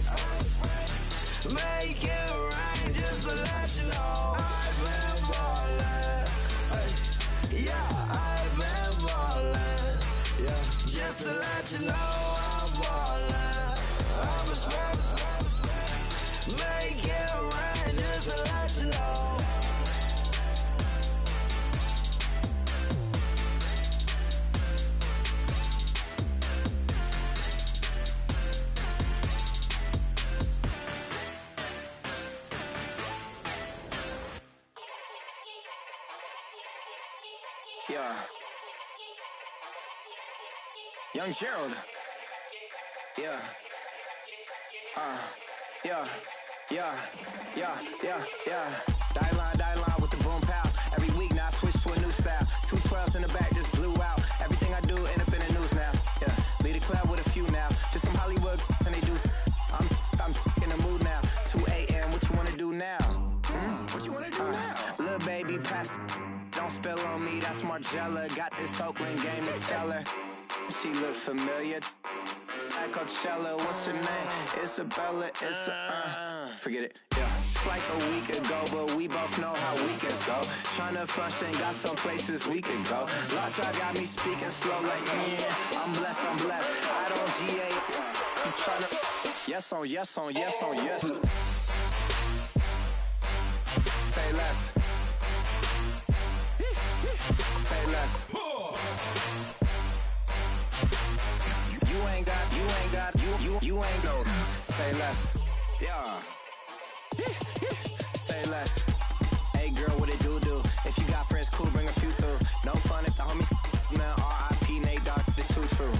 Make it rain just to let you know I've been ballin'. Ay, yeah, I've been ballin'. Yeah, just to let you know I'm ballin'. I'm a spray. Make it rain just to let you know. Yeah. Young Gerald. Yeah. Yeah. Die line with the boom pow. Every week now I switch to a new style. 212s in the back just blew out. Everything I do end up in the news now. Yeah. Lead a club with a few now. Just some Hollywood and they do. I'm in the mood now. 2 a.m. What you wanna do now? What you wanna do now? Little baby pass. Don't spill on me, that's Margella. Got this Oakland game to tell her. She look familiar. Like Coachella, what's her name? Isabella, forget it, yeah. It's like a week ago, but we both know how weekends go. Tryna function, got some places we could go. Lot y'all got me speaking slow like, yeah, I'm blessed. I don't GA. You tryna, yes on yes. Say less. Say less. You ain't got, you ain't no Say less. Yeah. Say less. Hey girl, what it do? If you got friends, cool, bring a few through. No fun if the homies man. R.I.P. Nate Dogg, this too true.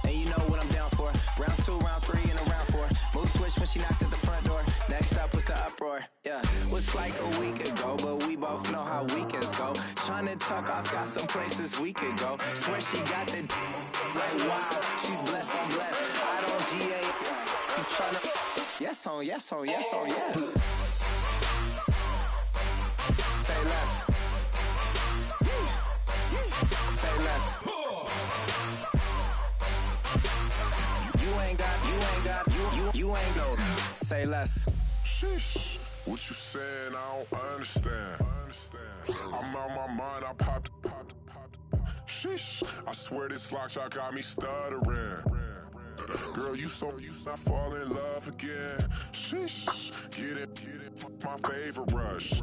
And you know what I'm down for. Round 2, round 3, and a round 4. Mood switch when she knocked at the front door. Next up was the uproar. Yeah, was like a week ago, but we both know how weekends go. Tryna tuck off, got some places we could go. Swear she got the like wow, she's blessed, I'm blessed. I don't GA. You tryna yes on yes on yes on yes. Say less. Say less. You ain't go. Say less. Sheesh. What you saying? I don't understand. I'm out my mind. I popped. Sheesh. I swear this lock shot got me stuttering. Girl, you not fall in love again. Sheesh. Get it. My favorite rush.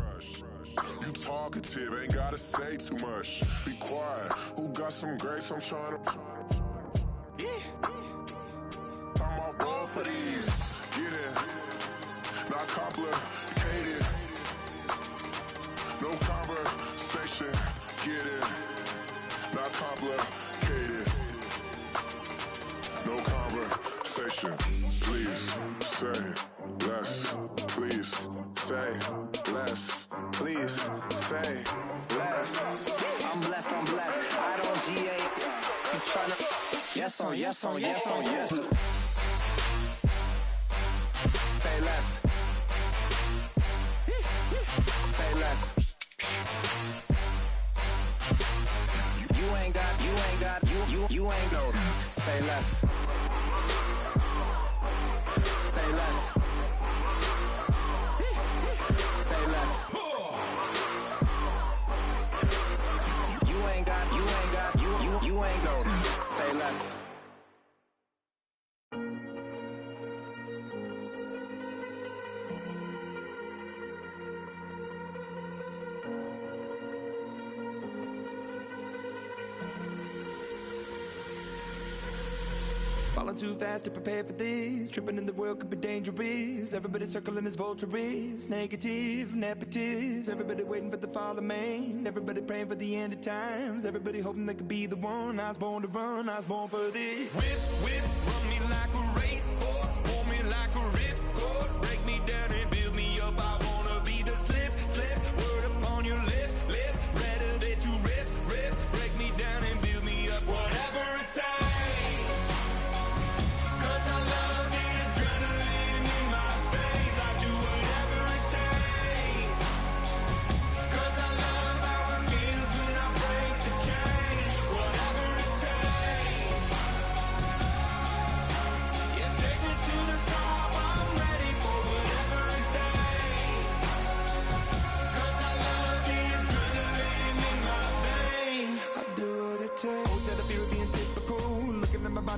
You talkative, ain't gotta say too much. Be quiet. Who got some grapes? I'm trying to. I'm off ball for these. Get it. Not complicated. No conversation. Get it. Not complicated. No conversation. Please say less. Please say less. Please say less. I'm blessed. I don't GA. You tryna yes on yes on yes on yes. Say less. Say less. You ain't go. Say less. Say less. Say less. You ain't go. Say less. Falling too fast to prepare for this. Tripping in the world could be dangerous. Everybody circling as vultures. Negative, nepotist. Everybody waiting for the fall of man. Everybody praying for the end of times. Everybody hoping they could be the one. I was born to run, I was born for this. Whip, run me like a racehorse. Pull me like a ripcord. Break me down and build me up. I wanna be the slip. Word upon your lip. Rather that you rip. Break me down and build me up. Whatever it takes.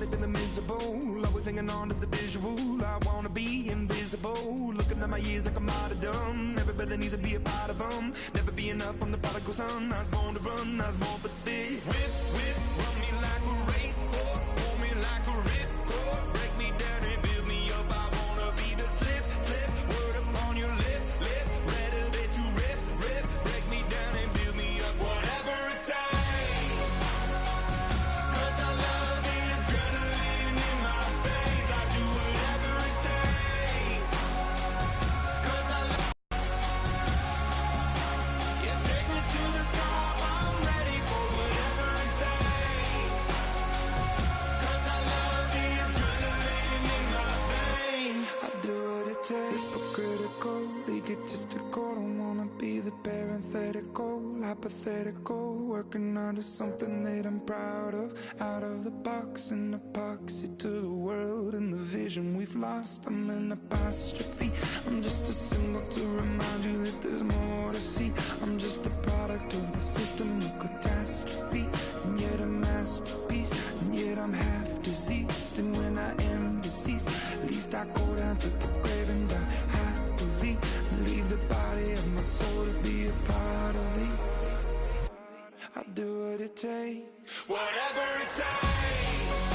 Feeling miserable, always hanging on to the visual. I wanna be invisible, looking at my years like I'm martyrdom. Everybody needs to be a part of them. Never be enough, I'm the prodigal son. I was born to run, I was born for this. Whip, run me like a racehorse. Pull me like a ripcord. Break me down and build me up. I wanna be the slip. Word upon your lip. Rather that you rip. Break me down and build me up. Whatever it takes. Hypothetical, working onto something that I'm proud of. Out of the box, an epoxy to the world and the vision we've lost. I'm an apostrophe. I'm just a symbol to remind you that there's more to see. I'm just a product of the system of catastrophe, and yet a masterpiece. And yet I'm half diseased, and when I am deceased, at least I go down to the grave and die happily, and leave the body of my soul to be a part of me. I'll do what it takes. Whatever it takes.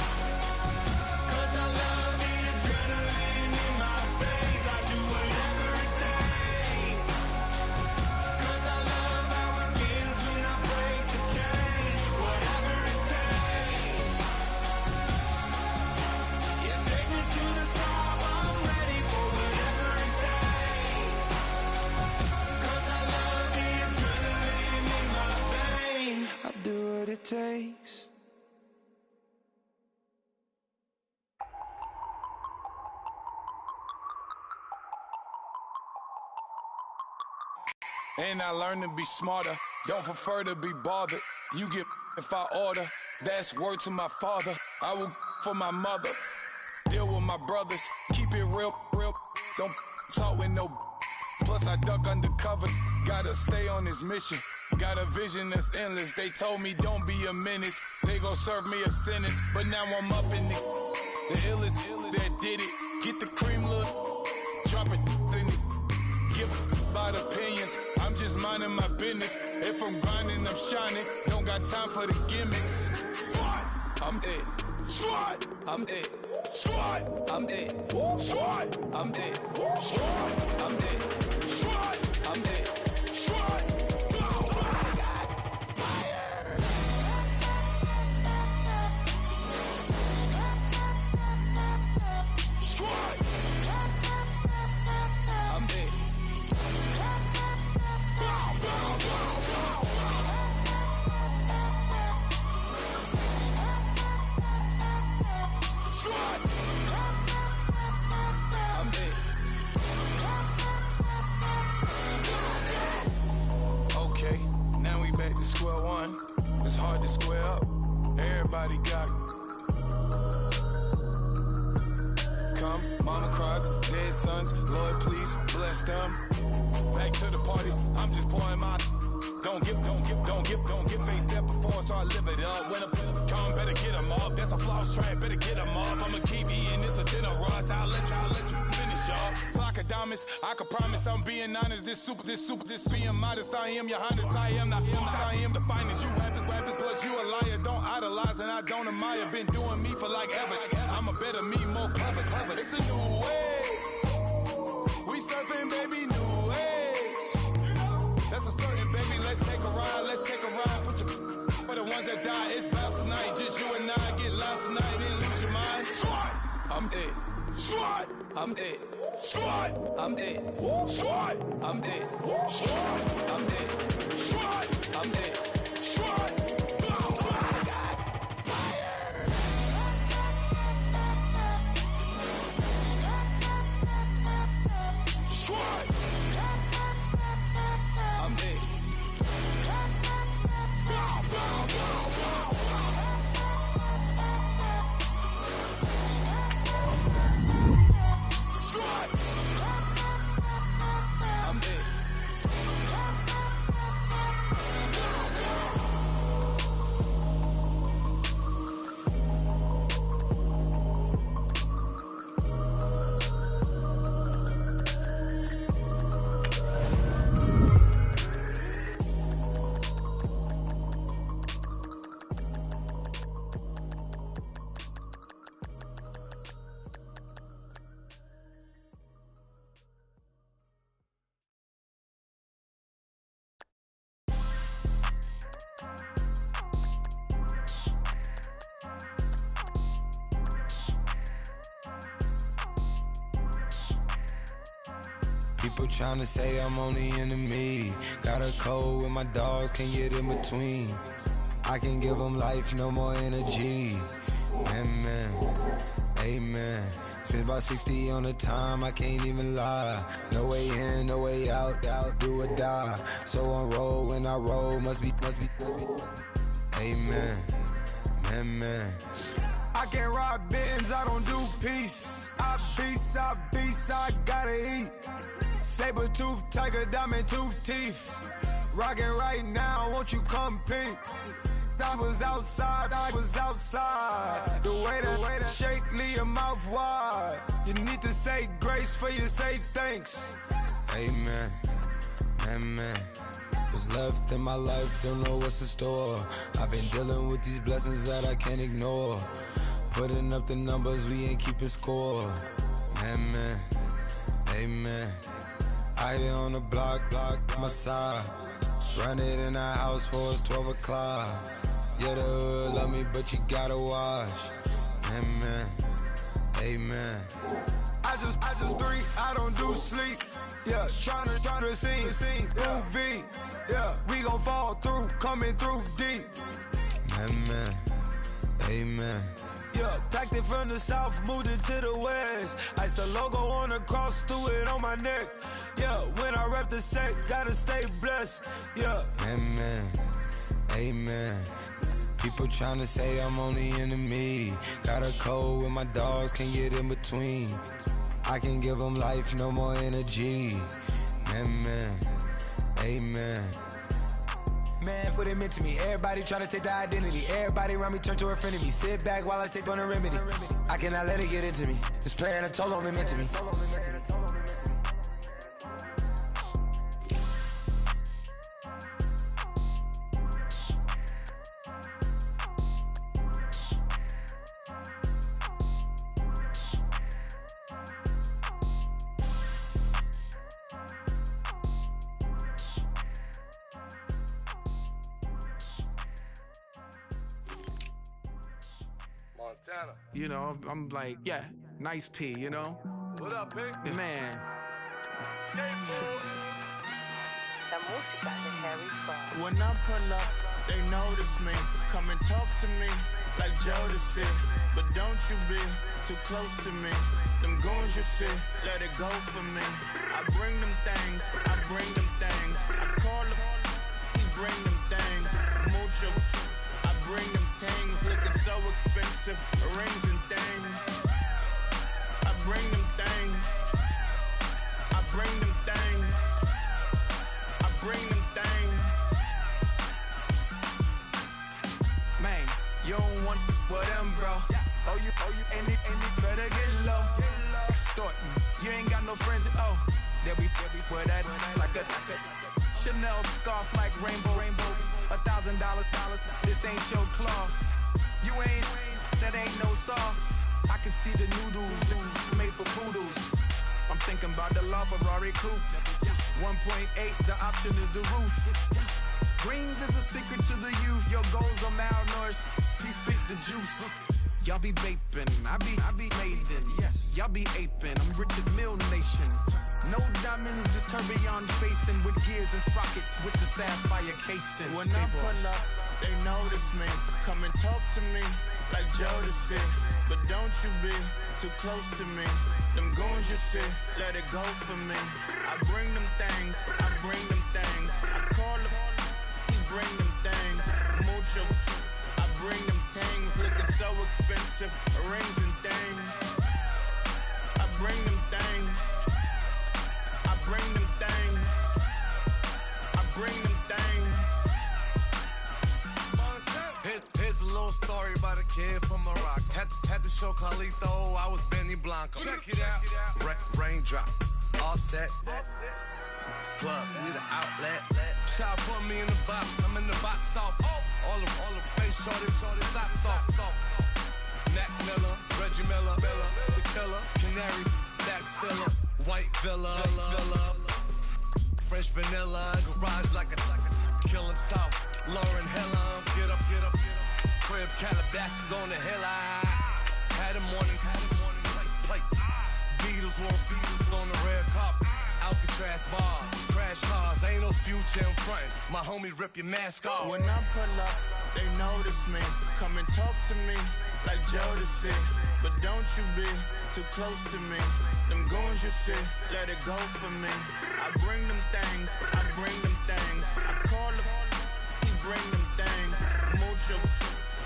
'Cause I love the adrenaline in my takes. And I learned to be smarter, don't prefer to be bothered. You get if I order, that's word to my father. I will for my mother, deal with my brothers, keep it real, don't talk with no. Plus I duck undercover, gotta stay on this mission. Got a vision that's endless, they told me don't be a menace. They gon' serve me a sentence, but now I'm up in the illest that did it. Get the cream, look, drop it in it. Give about opinions, I'm just minding my business. If I'm grinding, I'm shining, don't got time for the gimmicks. Squad, I'm it. Squad, I'm it. Squad, I'm it. Squad, I'm it. Squad, I'm it. Squad, I'm it. Squad. Okay, now we back to square one. It's hard to square up. Everybody got come, mama cries, dead sons. Lord, please bless them. Back to the party. I'm just pouring my. Don't get face step before, so I live it up. When a come, better get them up. That's a floss track, better get them up. I'ma keep eating, it's a dinner rush. I'll let you finish, y'all. Flock of diamonds, I can promise I'm being honest. This being modest. I am your highness, I am the finest. You rappers, plus you a liar. Don't idolize and I don't admire. Been doing me for like ever. I'm a better me, more clever. It's a new way. We surfing, baby, new age. That's a certain, baby. Let's take a ride. Put your for the ones that die. It's fast tonight. Just you and I get lost tonight. Didn't lose your mind. Squad, I'm it. Squad, I'm it. Squad, I'm it. Squad, I'm it. Squad, I'm it. Squad, I'm it. Squad. People tryna say I'm only enemy. Got a code with my dogs, can't get in between. I can give them life, no more energy. Amen, amen. Spent about 60 on the time, I can't even lie. No way in, no way out, do or die. So on roll, when I roll, must be. Amen, amen. I can't ride Benz, I don't do peace. I beast, I gotta eat. Saber tooth, tiger, diamond tooth teeth. Rockin' right now, won't you come peep? I was outside. The way that shake, leave your mouth wide. You need to say grace for you say thanks. Amen, amen. What's left in my life, don't know what's in store. I've been dealing with these blessings that I can't ignore. Putting up the numbers, we ain't keeping score. Amen, amen. Out here on the block, my side. Run it in the house for it's 12 o'clock. Yeah, the hood love me, but you gotta watch. Amen, amen. I just drink, I don't do sleep. Yeah, tryna see movie. Yeah, we gon' fall through, coming through deep. Amen, amen. Yeah, packed it from the south, moved it to the west. Iced the logo on the cross, threw it on my neck. Yeah, when I rep the set, gotta stay blessed. Yeah. Amen, amen. People tryna say I'm on the enemy. Got a code with my dogs, can't get in between. I can give them life, no more energy. Amen, amen. Man, what it meant to me. Everybody try to take the identity. Everybody around me turn to a friend of me. Sit back while I take on the remedy. I cannot let it get into me. It's playing a toll on me, meant to me. Montana. You know, I'm like, yeah, nice P, you know? What up, Pig? Man. La música de Harry Fraud. When I pull up, they notice me. Come and talk to me like Jodeci. But don't you be too close to me. Them goons you see, let it go for me. I bring them things, I bring them things. I call them, he bring them things. Mucho, I bring them things. Looking so expensive, rings and things. I bring them things. I bring them things. I bring them things. Man, you don't want with them, bro. Oh, you, and it better get low. Extorting, you ain't got no friends. Oh, they'll be with that like a Chanel scarf like rainbow. $1,000, this ain't your cloth. You ain't, that ain't no sauce. I can see the noodles made for poodles. I'm thinking about the LaFerrari coupe. 1.8, the option is the roof. Greens is a secret to the youth. Your goals are malnourished. Please spit the juice. Y'all be vaping, I be maiden. Yes, y'all be aping. I'm Richard Mill Nation. No diamonds, just tourbillon facing with gears and sprockets with the sapphire casing. When I pull up, they notice me. Come and talk to me like Jodeci. But don't you be too close to me. Them goons you see, let it go for me. I bring them things, I bring them things. I call them, he bring them things. Mucho, I bring them things. Looking so expensive, rings and things. I bring them things. I bring them things. I bring them things. Here's a little story about a kid from Morocco. Had to show Carlito I was Benny Blanco. Check it out. Raindrop, offset. Club, we the outlet. Child put me in the box. I'm in the box off. All the face shorty, socks off. Mac Miller, Reggie Miller, the killer, Canaries, back stiller, white villa, fresh vanilla, garage like a kill himself. Lauren Hill, get up. Crib Calabasas on the hill. I had a morning plate. Beatles on the red carpet. Alcatraz bars, crash cars, ain't no future in front. My homies rip your mask off. When I pull up, they notice me. Come and talk to me like Jodeci. But don't you be too close to me. Them goons you see, let it go for me. I bring them things, I bring them things. I call them, he bring them things. Mucho,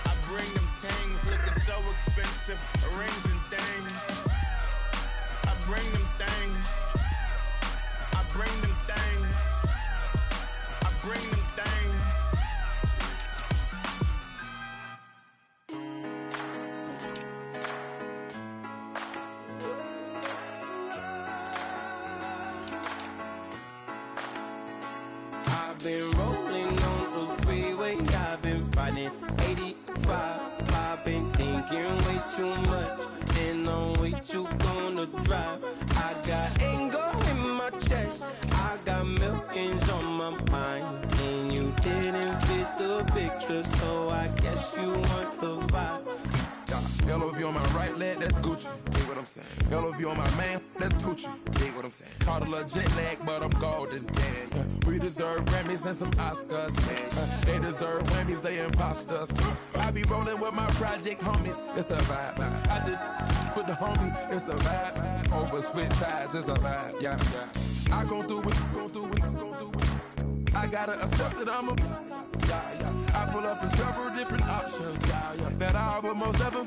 I bring them things. Looking so expensive, rings and things. I bring them things. I bring them things. I bring them things. I've been rolling on the freeway. I've been riding 85. I've been thinking way too much, and I'm way too gonna drive. I got anger in my chest. I got millions on my mind, and you didn't fit the picture, so I guess you want the vibe. LOV on my right leg, that's Gucci. Dig what I'm saying? LOV on my man, that's Gucci. Dig what I'm saying? Caught a little jet lag, but I'm golden. Yeah. We deserve Grammys and some Oscars. They deserve Grammys, they imposters. I be rolling with my project homies, it's a vibe. I just put the homie, it's a vibe. Over switch sides, it's a vibe. Yeah. I gon' do it. I gotta accept that I'm a I pull up in several different options. That I will most ever.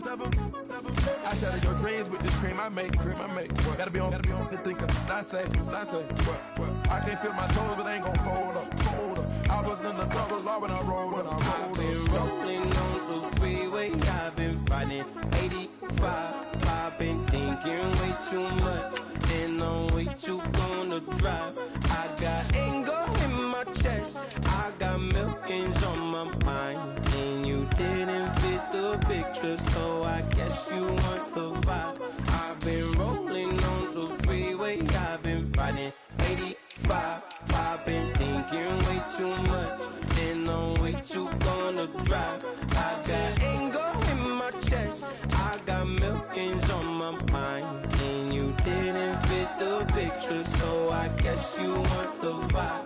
I shatter your dreams with this cream I make. Gotta be on the thinker. I say. What? I can't feel my toes, but ain't gon' fold up. I was in the double law when I rolled. I've been rolling on the freeway. I've been riding 85. I've been thinking way too much, and I'm way too gonna drive. I got anger in my chest. I got millions on my mind, and you didn't fit the picture, so I guess you want the vibe. I've been rolling on the freeway. I've been riding 85. I've been thinking way too much, and I'm way too gonna drive. I got anger in my chest. I got millions on my mind, and you didn't fit the picture, so I guess you want the vibe.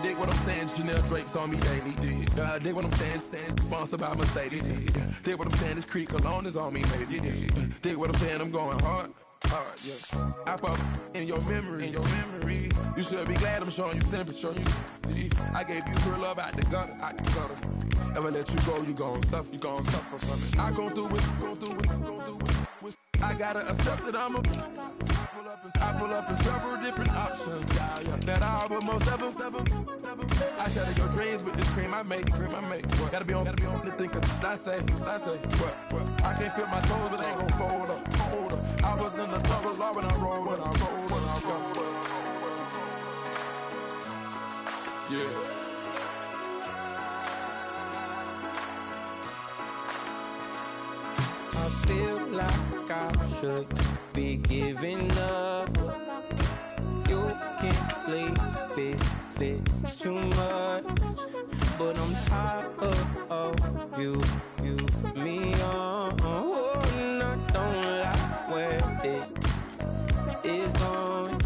Dig what I'm saying, Chanel drapes on me daily. Dig what I'm saying, sponsored by Mercedes. Dig what I'm saying, this creek alone is on me, baby. Dig what I'm saying, I'm going hard, yeah. I pop in your memory. You should be glad I'm showing you sympathy. I gave you pure love out the gutter. Ever let you go, you gon' suffer from it. I gon' do it. I gotta accept that I'm a I pull up in several different options. That I will most ever. I shatter your dreams with this cream I make. What? Gotta be on the thinker. I say. What? I can't feel my toes, but ain't gon' fold up. I was in the double law when I rolled. Yeah. I feel like I should be giving up. You can't leave it, it's too much. But I'm tired of you, me on. And I don't like where this is going.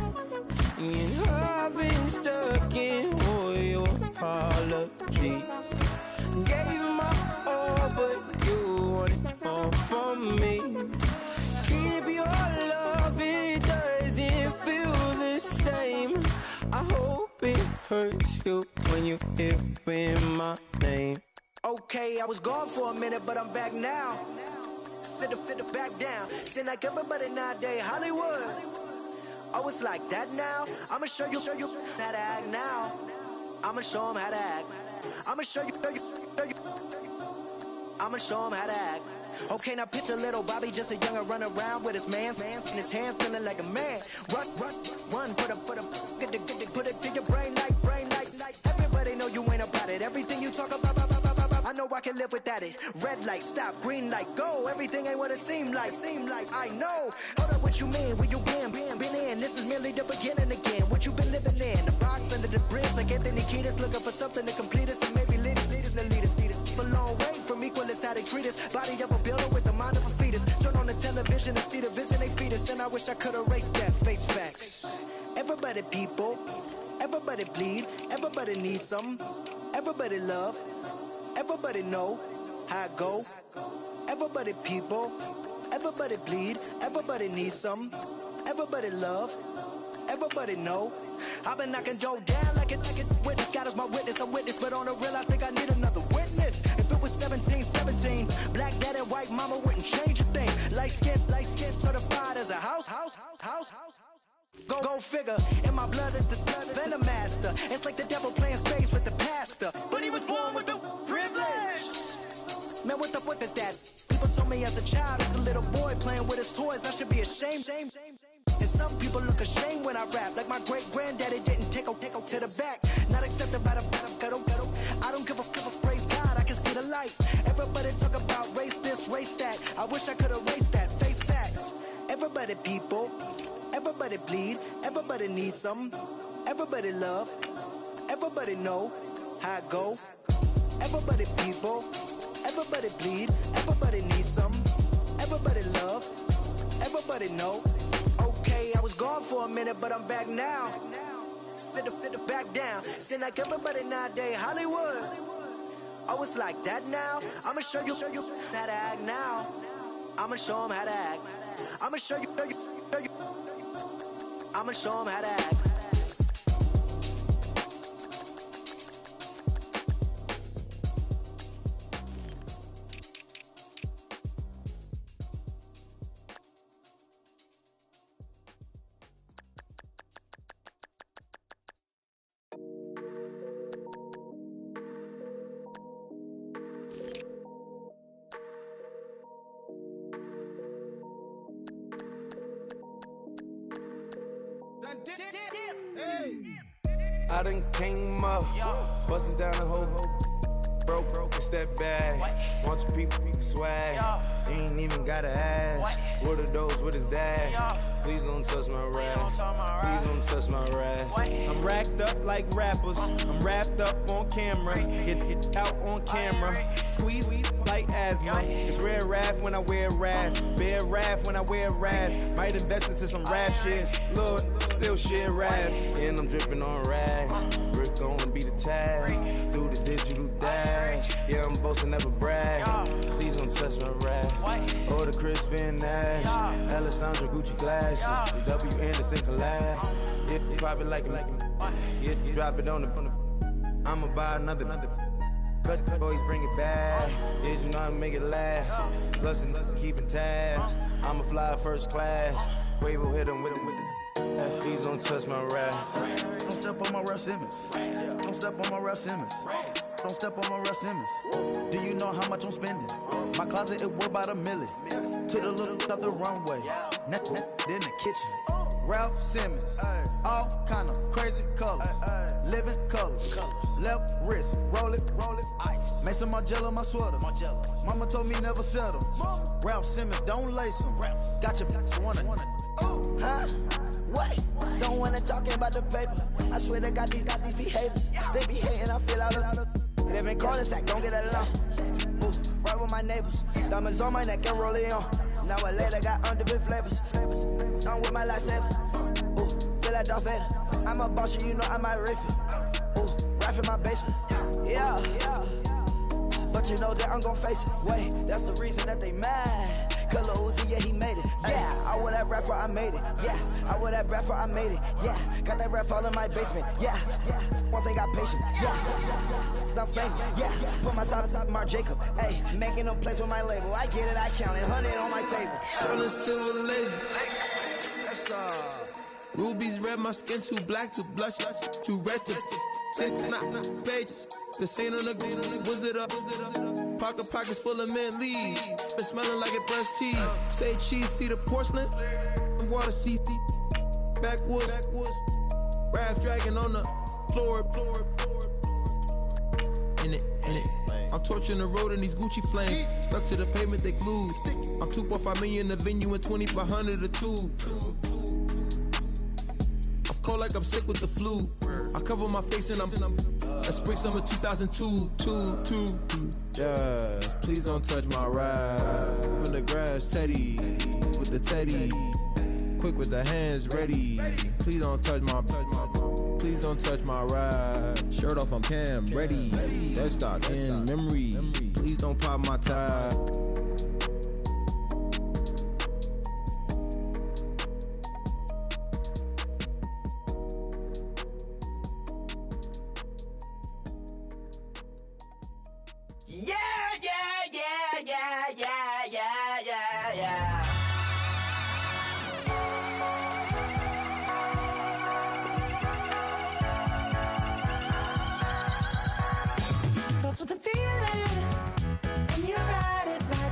And I've been stuck in all your apologies. Gave my all, but you wanted more from me. Keep your love, it doesn't feel the same. I hope it hurts you when you hear my name. Okay, I was gone for a minute, but I'm back now. Sit the back down. Seem like everybody nowadays, Hollywood. Oh, it's like that now? I'ma show you how to act now. I'ma show them how to act. I'ma show you. I'ma show him how to act. Okay, now picture little Bobby, just a youngin' run around with his man's in his hand, feeling like a man. Run, put it to your brain like. Everybody know you ain't about it. Everything you talk about, I know I can live without it. Red light, stop, green light, go. Everything ain't what it seem like. I know. Hold up, what you mean? Where you been in? This is merely the beginning again. What you been living in? The box under the bridge, like Anthony Kiedis, looking for something to complete us and maybe lead us. A long way from equal is how they treat us. Body of a builder with the mind of a fetus. Turn on the television and see the vision they feed us. And I wish I could erase that. Face facts. Everybody people, everybody bleed, everybody needs some, everybody love, everybody know how it go. Everybody people, everybody bleed, everybody needs some, everybody love, everybody know. I've been knocking Joe down like it witness. God is my witness, I'm witness, but on the real I think I need another witness. If it was 17, black dad and white mama wouldn't change a thing. Light skin certified as a house. Go figure, in my blood is the venom master. It's like the devil playing space with the pastor, but he was born with the privilege. Man, what is that? People told me as a child, as a little boy playing with his toys, I should be ashamed. And some people look ashamed when I rap, like my great granddaddy didn't take a to the back. Not accepted by the pedal. I don't give a praise God, I can see the light. Everybody talk about race this, race that. I wish I could erase that. Face facts. Everybody people, everybody bleed, everybody needs some, everybody love, everybody know how it go. Everybody people, everybody bleed, everybody needs some. everybody love, everybody know. Okay, I was gone for a minute, but I'm back now. Sit back down. Then like everybody nowadays, Hollywood. Oh, it's like that now. I'ma show you how to act now. I'ma show them how to act. I'ma show you. I'ma show them how to act. I done came up, bustin' down the whole broke, it's that bag. Bunch of people swag, ain't even gotta ask. What are those, what is that? Please don't touch my rap, please don't touch my rap. I'm racked up like rappers, I'm wrapped up on camera. Hit out on camera, squeeze like asthma. It's rare wrath when I wear wrath, bare wrath when I wear wrath. Might invest into some rap shit, Lord, still shit wrath. And I'm dripping on rags, Rick gonna be the tag, do the digital dash. Yeah, I'm boasting, never brag. Please don't touch my rap. Or the Chris Van Nash, Alessandra Gucci glasses, the W Anderson collab. Yeah, drop it like yeah, drop it on the. I'ma buy another. Cause boys bring it back. Yeah, you know how to make it last. Plus and keeping tabs. I'ma fly first class. Quavo hit him with it. Please don't touch my rap. Don't step on my Ralph Simmons. Don't step on my Ralph Simmons. Don't step on my Ralph Simmons. Do you know how much I'm spending? My closet, it worth about $1 million. To the little up the runway. In the kitchen. Ralph Simmons. All kind of crazy colors. Living colors. Left wrist. Roll it. Ice. Make some Margiela my sweater. Mama told me never settle. Ralph Simmons, don't lace him. Got your wanna. Huh? What? Don't wanna talk about the paper. I swear to God, these behaviors. They be hating, I feel out of. Live in cul-de-sac, don't get along. Ooh, right with my neighbors. Diamonds on my neck and roll it on. Now I later got different flavors. I'm with my lifesaver. Ooh, feel like Darth Vader. I'm a boss, you know I might riff it. Ooh, right in my basement. Yeah. But you know that I'm gon' face it. Wait, that's the reason that they mad. Cause Lil Uzi, yeah, he made it. Yeah, I would have rap for I made it. Yeah, I would have rap for I made it. Yeah, got that rap all in my basement. Yeah, once I got patience. Yeah, I'm famous. Yeah, put myself inside Marc Jacob. Hey, making a place with my label. I get it, I count it. 100 on my table. Sterling silver laser. Rubies red, my skin too black to blush, too red to tint, not pages. This ain't on the wizard up. Pockets full of mint leaves. Been smelling like it brushed teeth. Say cheese, see the porcelain. Water, see backwoods. Raft dragging on the floor. In it. I'm torching the road in these Gucci flames. Stuck to the pavement, they glued. I'm 2.5 million the venue and 2,500 a tube. I'm cold like I'm sick with the flu. I cover my face and I'm spring summer 2002. Yeah, please don't touch my ride. In the grass, Teddy, with the Teddy. Quick with the hands ready. Please don't touch my ride. Shirt off, I'm Cam, ready. Desktop in memory. Please don't pop my tie. Starts with a feeling, and you ride it right.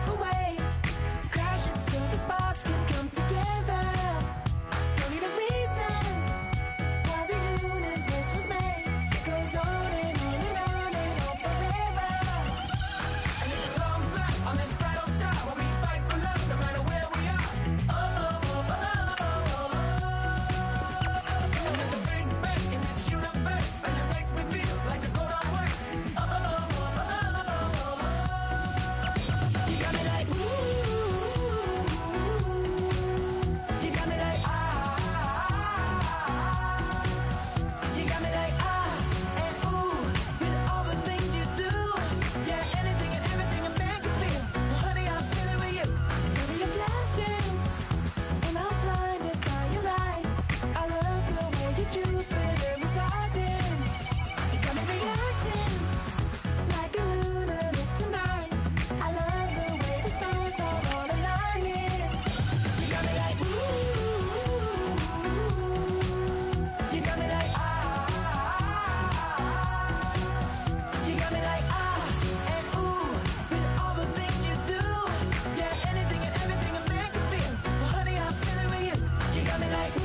like, ooh,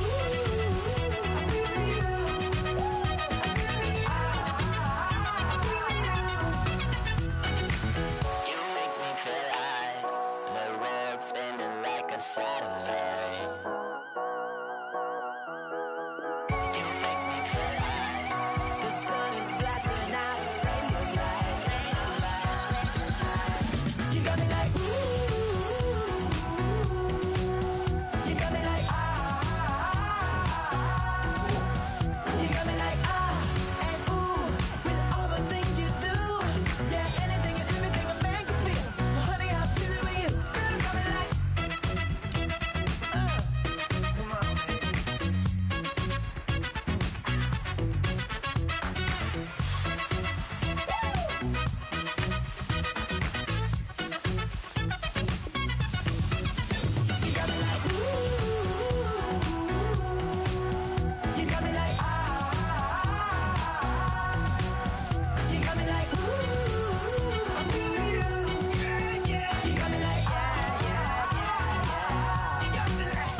I feel you. You make me feel like the world's spinning like a satellite. You make me feel like the sun is blasting out a rainbow light, rainbow light. You got me like, ooh. You got me like, you got me like, and ooh, with all the things you do. Yeah, anything and everything will make you feel. Well, honey, I'm feeling with you. Girl, you got me like, come on, you got me like, ooh. You got me like, you got me like, ooh, I'm feeling you. Yeah, yeah. You got me like, yeah, yeah, yeah. You got me like,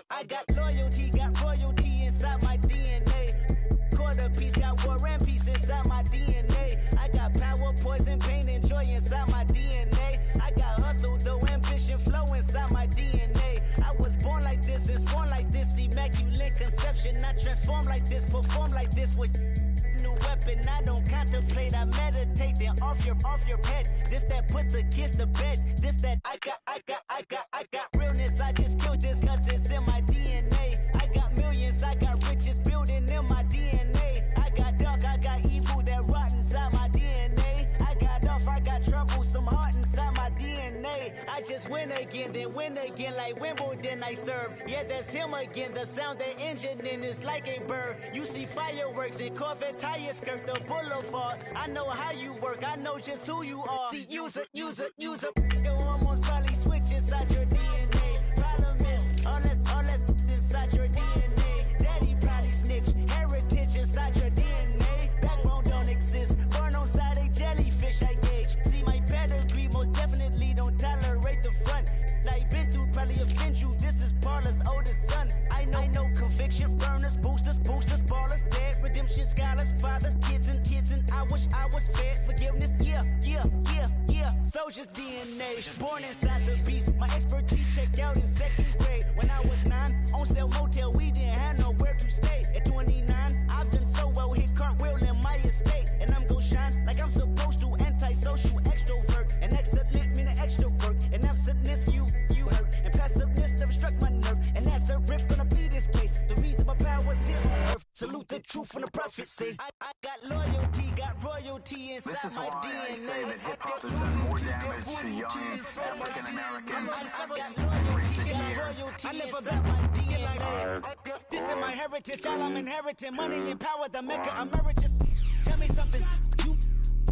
I got loyalty, got royalty inside my DNA. Quarter piece, got war and peace inside my DNA. I got power, poison, pain, and joy inside my DNA. I got hustle, though, ambition, flow inside my DNA. I was born like this and born like this, immaculate conception. I transform like this, perform like this with new weapon. I don't contemplate, I meditate, then off your head. This that put the kids to bed. This that I got realness. I just killed this cause it's in my DNA. I got millions, I got riches building in my DNA. I got dark, I got evil that rot inside my DNA. I got off, I got trouble, some heart inside my DNA. I just win again, then win again like Wimbledon I serve. Yeah, that's him again. The sound that engine in is like a bird. You see fireworks and Corvette tires skirt the boulevard. I know how you work, I know just who you are. See, use it. Your hormones probably switch inside your DNA. Problem is, all that inside your DNA. Daddy probably snitch, heritage inside your DNA. Backbone don't exist, born on side a jellyfish I gauge. See my pedigree, most definitely don't tolerate the front. Like been through, probably offend you. This is Paula's oldest son. I know conviction, burners, boosters, ballers, dead, redemption, scholars, fathers, kids and I wish I was fed forgiveness. Yeah. Soldier's DNA, born inside the beast. My expertise checked out in second grade. When I was 9, on sale motel, we didn't have nowhere to stay. At 29, I've done so well, hit cartwheel in my estate. And I'm gon' shine like I'm supposed to, antisocial extrovert. And excellent meaning extra work. And absentness, you hurt. And passiveness never struck my nerve. And that's a riff gonna be this case. The reason my power's here on earth. Salute the truth from the prophecy. I got loyalty, got royalty inside This is my why DNA. I say that hip-hop has done more damage to young African-Americans in recent years. I never bet my DNA. This is my heritage, all I'm inheriting. Money and power, the Mecca emeritus. Tell me something, you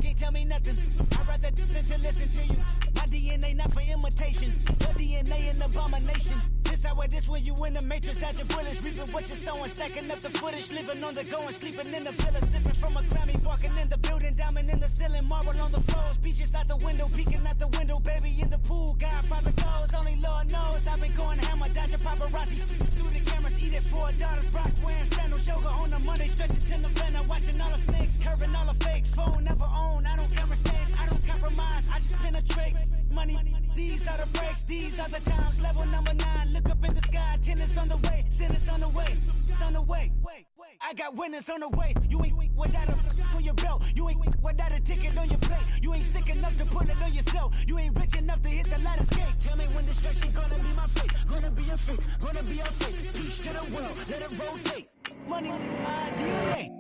can't tell me nothing. I'd rather do than to listen to you. My DNA not for imitation, your DNA an abomination. This how it is when you in the matrix, dodging bullets, reaping what you're sowing, stacking up the footage, living on the go and sleeping in the villa, sipping from a Grammy, walking in the building, diamond in the ceiling, marble on the floors, beaches out the window, peeking out the window, baby in the pool, Godfather goes, only Lord knows, I've been going hammer, dodging paparazzi, through the cameras, eating 4 daughters, Brock wearing sandals, yoga on the Monday, stretching to November, watching all the snakes, curving all the fakes, phone never own, I don't conversate, I don't compromise, I just penetrate, money, these are the breaks, these are the times, level number 9, look up in the sky, tennis on the way, sentence on the way, I got winners on the way, you ain't without a on your belt, you ain't without a ticket on your plate, you ain't sick enough to pull it on yourself, you ain't rich enough to hit the ladder skate, tell me when destruction gonna be my fate, gonna be a fate, gonna be our fate, peace to the world, let it rotate, money, my DNA.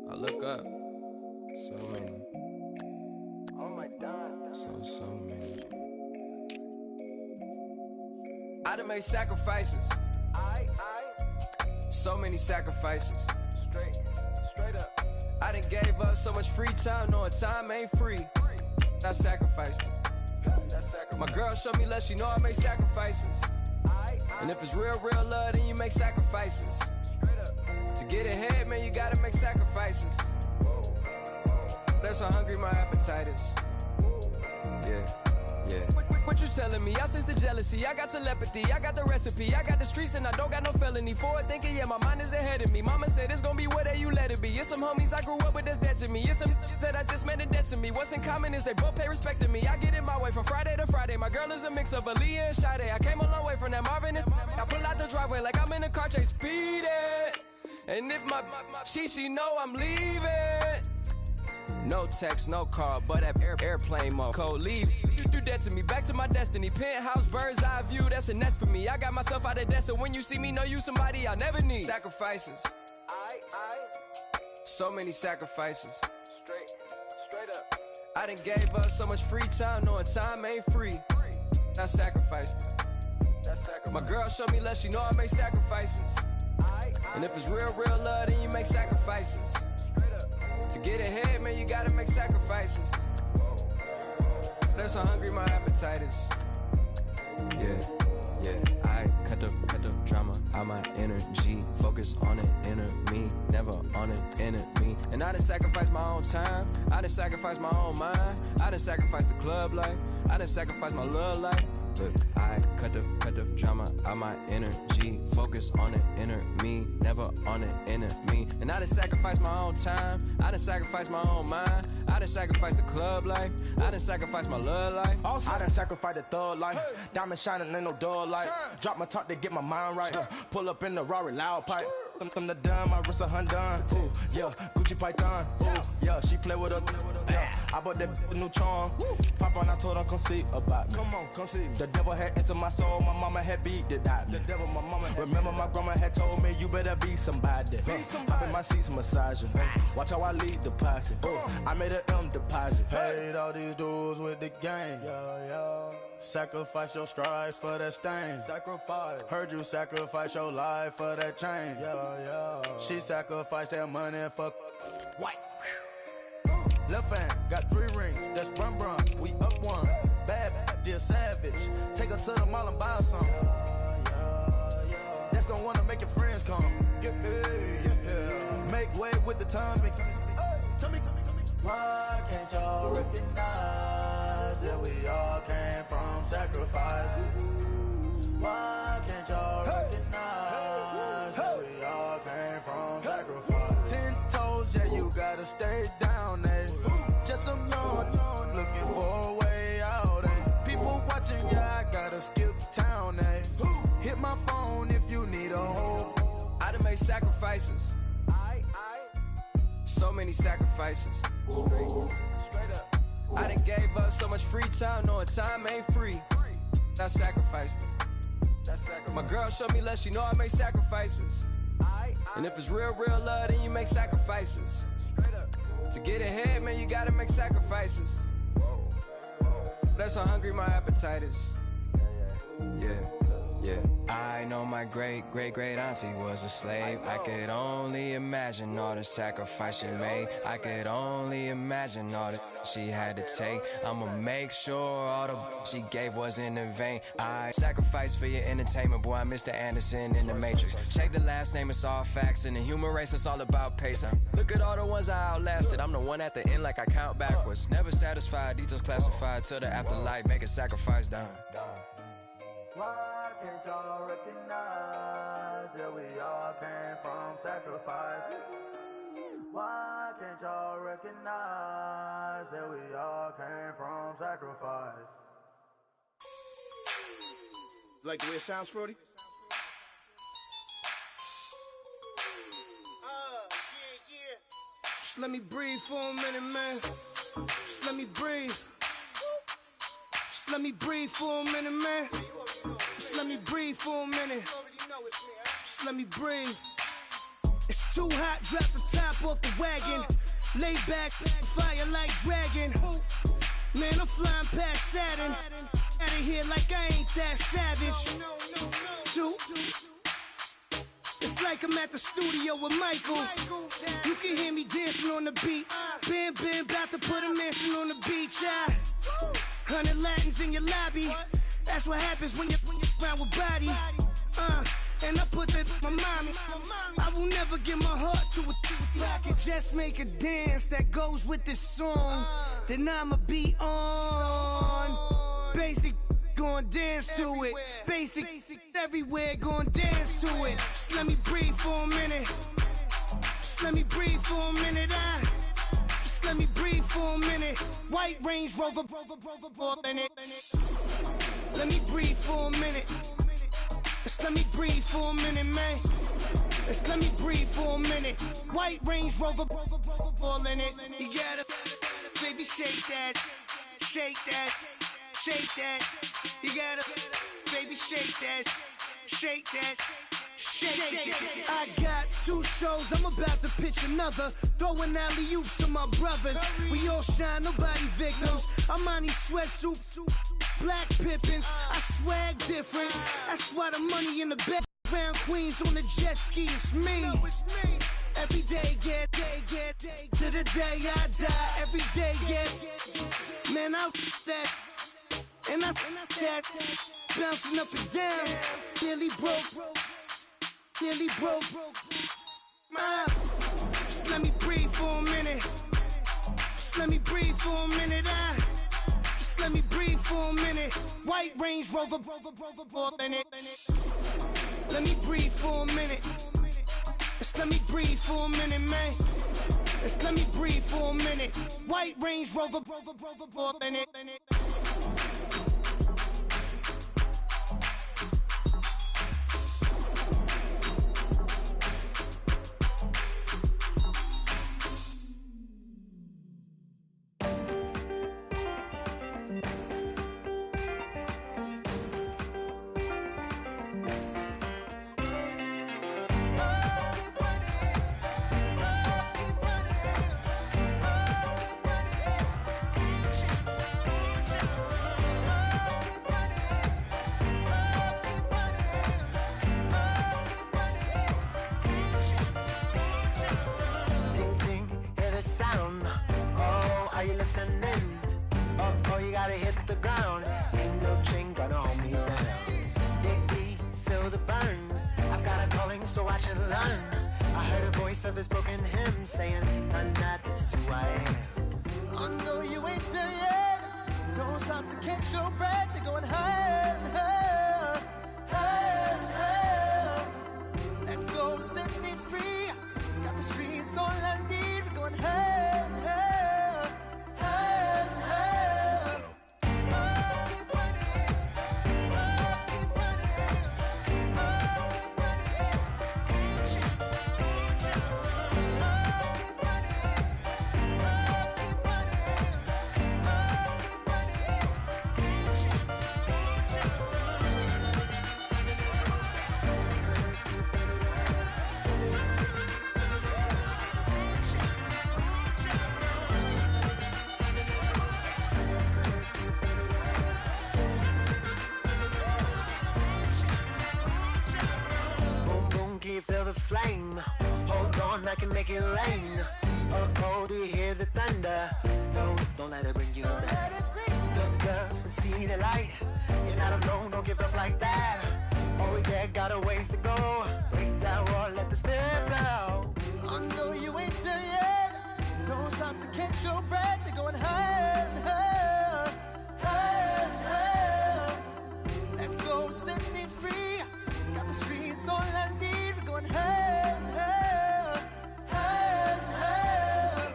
I look up, so many. Oh my God. So many. I done made sacrifices. So many sacrifices. Straight up. I done gave up so much free time, knowing time ain't free. I sacrificed it. My girl showed me love, she know I make sacrifices. And if it's real love, then you make sacrifices. To get ahead, man, you gotta make sacrifices. That's how hungry my appetite is. Yeah. What you telling me? I sense the jealousy, I got telepathy, I got the recipe, I got the streets and I don't got no felony. Forward thinking, yeah, my mind is ahead of me. Mama said it's gonna be whatever you let it be. It's some homies I grew up with that's dead to me. It's some that I just met and dead to me. What's in common is they both pay respect to me. I get in my way from Friday to Friday. My girl is a mix of Aaliyah and Sade. I came a long way from that Marvin and I pull out the driveway like I'm in a car chase speeding. And if my she know I'm leaving. No text, no call, but that airplane mode. Code leave. You do that to me, back to my destiny. Penthouse, bird's eye view, that's a nest for me. I got myself out of debt, so when you see me, know you somebody I'll never need. Sacrifices. So many sacrifices. Straight up. I done gave up so much free time, knowing time ain't free. I sacrificed it. My girl showed me love, she know I make sacrifices. And if it's real love, then you make sacrifices. To get ahead, man, you gotta make sacrifices. That's how hungry my appetite is. Yeah. I cut the drama out my energy. Focus on the inner me, never on the enemy. And I done sacrificed my own time. I done sacrificed my own mind. I done sacrificed the club life. I done sacrificed my love life. But I cut the drama out my energy. Focus on the inner me, never on the enemy. And I done sacrificed my own time. I done sacrificed my own mind. I done sacrificed the club life. I done sacrificed my love life. Also, I done sacrificed the thug life. Hey. Diamond shining, ain't no dull light. Drop my top to get my mind right. Pull up in the Rari loud pipe. From the dime, my wrist a Hyundai. Ooh, yeah, Gucci Python. Ooh, yeah, she play with her. Yeah, I bought that new charm. Pop on, I told her come see about me. Come on, come see. The devil had entered my soul. My mama had beat the dot. The devil, my mama. Remember my grandma had told me you better be somebody. Hop in my seats, massaging. Watch how I lead the posse. I made an M deposit. Paid all these dues with the game. Yeah. Sacrifice your strides for that stain. Sacrifice. Heard you sacrifice your life for that change. Yeah. She sacrificed that money for white. Left hand got 3 rings. That's brum. We up one. Bad, dear savage. Take her to the mall and buy her some. That's gonna wanna make your friends come. Yeah. Make way with the timing. Tell me. Why can't y'all recognize that we all came from sacrifice? Why can't y'all recognize that we all came from sacrifice? 10 toes, yeah, you gotta stay down, eh? Just some young, looking for a way out, eh? People watching, yeah, I gotta skip town, eh? Hit my phone if you need a hold. I done made sacrifices. So many sacrifices. Straight up. I done gave up so much free time, knowing time ain't free. I sacrificed it. My girl showed me love, she know I make sacrifices. And if it's real love, then you make sacrifices. To get ahead, man, you gotta make sacrifices. That's how hungry my appetite is. Yeah. I know my great auntie was a slave. I could only imagine all the sacrifice she made. I could only imagine all that she had to take. I'ma make sure all the she gave wasn't in vain. I sacrificed for your entertainment, boy. I'm Mr. Anderson in the Matrix. Check the last name, it's all facts. In the human race, it's all about pace. Look at all the ones I outlasted. I'm the one at the end like I count backwards. Never satisfied, details classified till the afterlife. Make a sacrifice done. Why can't y'all recognize that we all came from sacrifice? Why can't y'all recognize that we all came from sacrifice? Like the way it sounds, Frody? Yeah. Just let me breathe for a minute, man. Just let me breathe. Just let me breathe for a minute, man. Just let me breathe for a minute. Just let me breathe. It's too hot, drop the top off the wagon. Lay back, fire like dragon. Man, I'm flying past Saturn. Out of here like I ain't that savage. It's like I'm at the studio with Michael. You can hear me dancing on the beat. Bam, bam, about to put a mansion on the beach. 100 Latins in your lobby. That's what happens when you're around with body. And I put that in my mama. I will never give my heart to it. I can just make a dance that goes with this song. Then I'ma be on. Basic, gon' dance to it. Basic, everywhere, gon' dance to it. Just let me breathe for a minute. Just let me breathe for a minute. Just let me breathe for a minute. White Range Rover, in it. Let me breathe for a minute. Just let me breathe for a minute, man. Just let me breathe for a minute. White Range Rover, all in it. You gotta, baby, shake that, shake that, shake that. You gotta, baby, shake that, shake that. Shake. I got 2 shows, I'm about to pitch another. Throwing alley-oops to my brothers. We all shine, nobody victims. I'm on these sweatsuit, black Pippins. I swag different. That's why the money in the background, Queens on the jet ski is me. Every day get to the day I die. Every day get, man, I that. And I that, bouncing up and down. Nearly broke. Nearly broke. Just let me breathe for a minute. Just let me breathe for a minute. Just let me breathe for a minute. White Range Rover, in it. Let me breathe for a minute. Just let me breathe for a minute, man. Just let me breathe for a minute. White Range Rover, in it. Of his broken hymn saying, "I'm not, this is who I am." I know you ain't there yet. Don't stop to catch your breath. You're going higher, higher, higher, higher. Let go, set me free. Got the streets all I need. Going higher, higher, higher, higher. Keep running, keep running, keep running. Feel the flame. Hold on, I can make it rain. Oh, do you hear the thunder? No, don't let it bring you down. Look up and see the light. You're not alone, don't give up like that. Oh yeah, got a ways to go. Break that wall, let the spirit flow. I know you ain't there yet. Don't stop to catch your breath. You're going higher, higher, higher, higher. Let go, set me free. Got the streets all I need. Going higher, higher, higher, higher.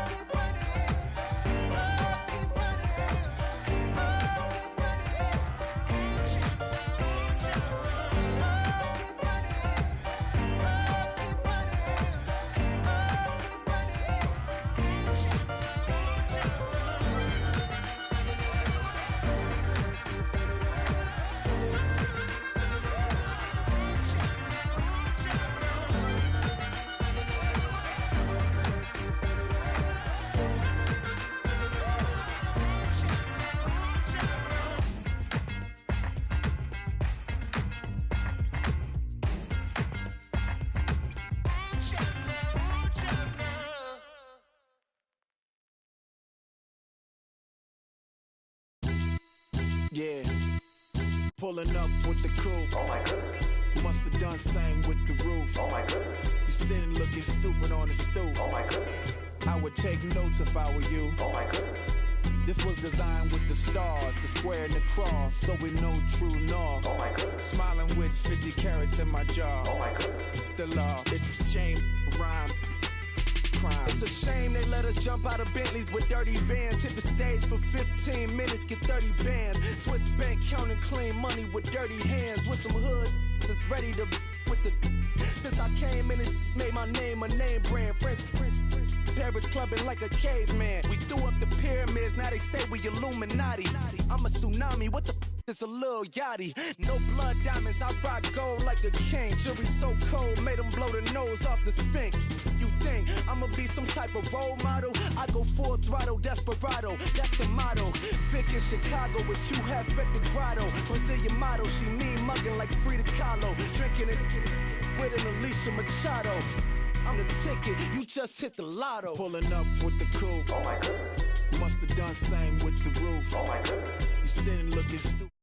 Keep running, keep running, keep running. Keep running, keep running, keep running. Yeah. Pulling up with the coupe. Oh my goodness. Must have done same with the roof. Oh my goodness. You sitting looking stupid on the stoop. Oh my goodness. I would take notes if I were you. Oh my goodness. This was designed with the stars, the square and the cross, so we know true north. Oh my goodness. Smiling with 50 carats in my jaw. Oh my goodness. The law, it's a shame, rhyme. Crime. It's a shame they let us jump out of Bentleys with dirty vans. Hit the stage for 15 minutes, get 30 bands. Swiss bank counting clean money with dirty hands. With some hood that's ready to with the. Since I came in and made my name a name brand. French. Paris clubbing like a caveman. We threw up the pyramids, now they say we Illuminati. I'm a tsunami, what the is a little yachty. No blood diamonds, I rock gold like a king. Jury so cold, made them blow the nose off the Sphinx. You think I'ma be some type of role model? I go full throttle, desperado, that's the motto. Vic in Chicago is Hugh Hef at the grotto. Brazilian model, she mean mugging like Frida Kahlo. Drinking it with an Alicia Machado. I'm the ticket, you just hit the lotto. Pulling up with the coupe. Oh my goodness. Must have done same with the roof. Oh my goodness. You sitting looking stupid.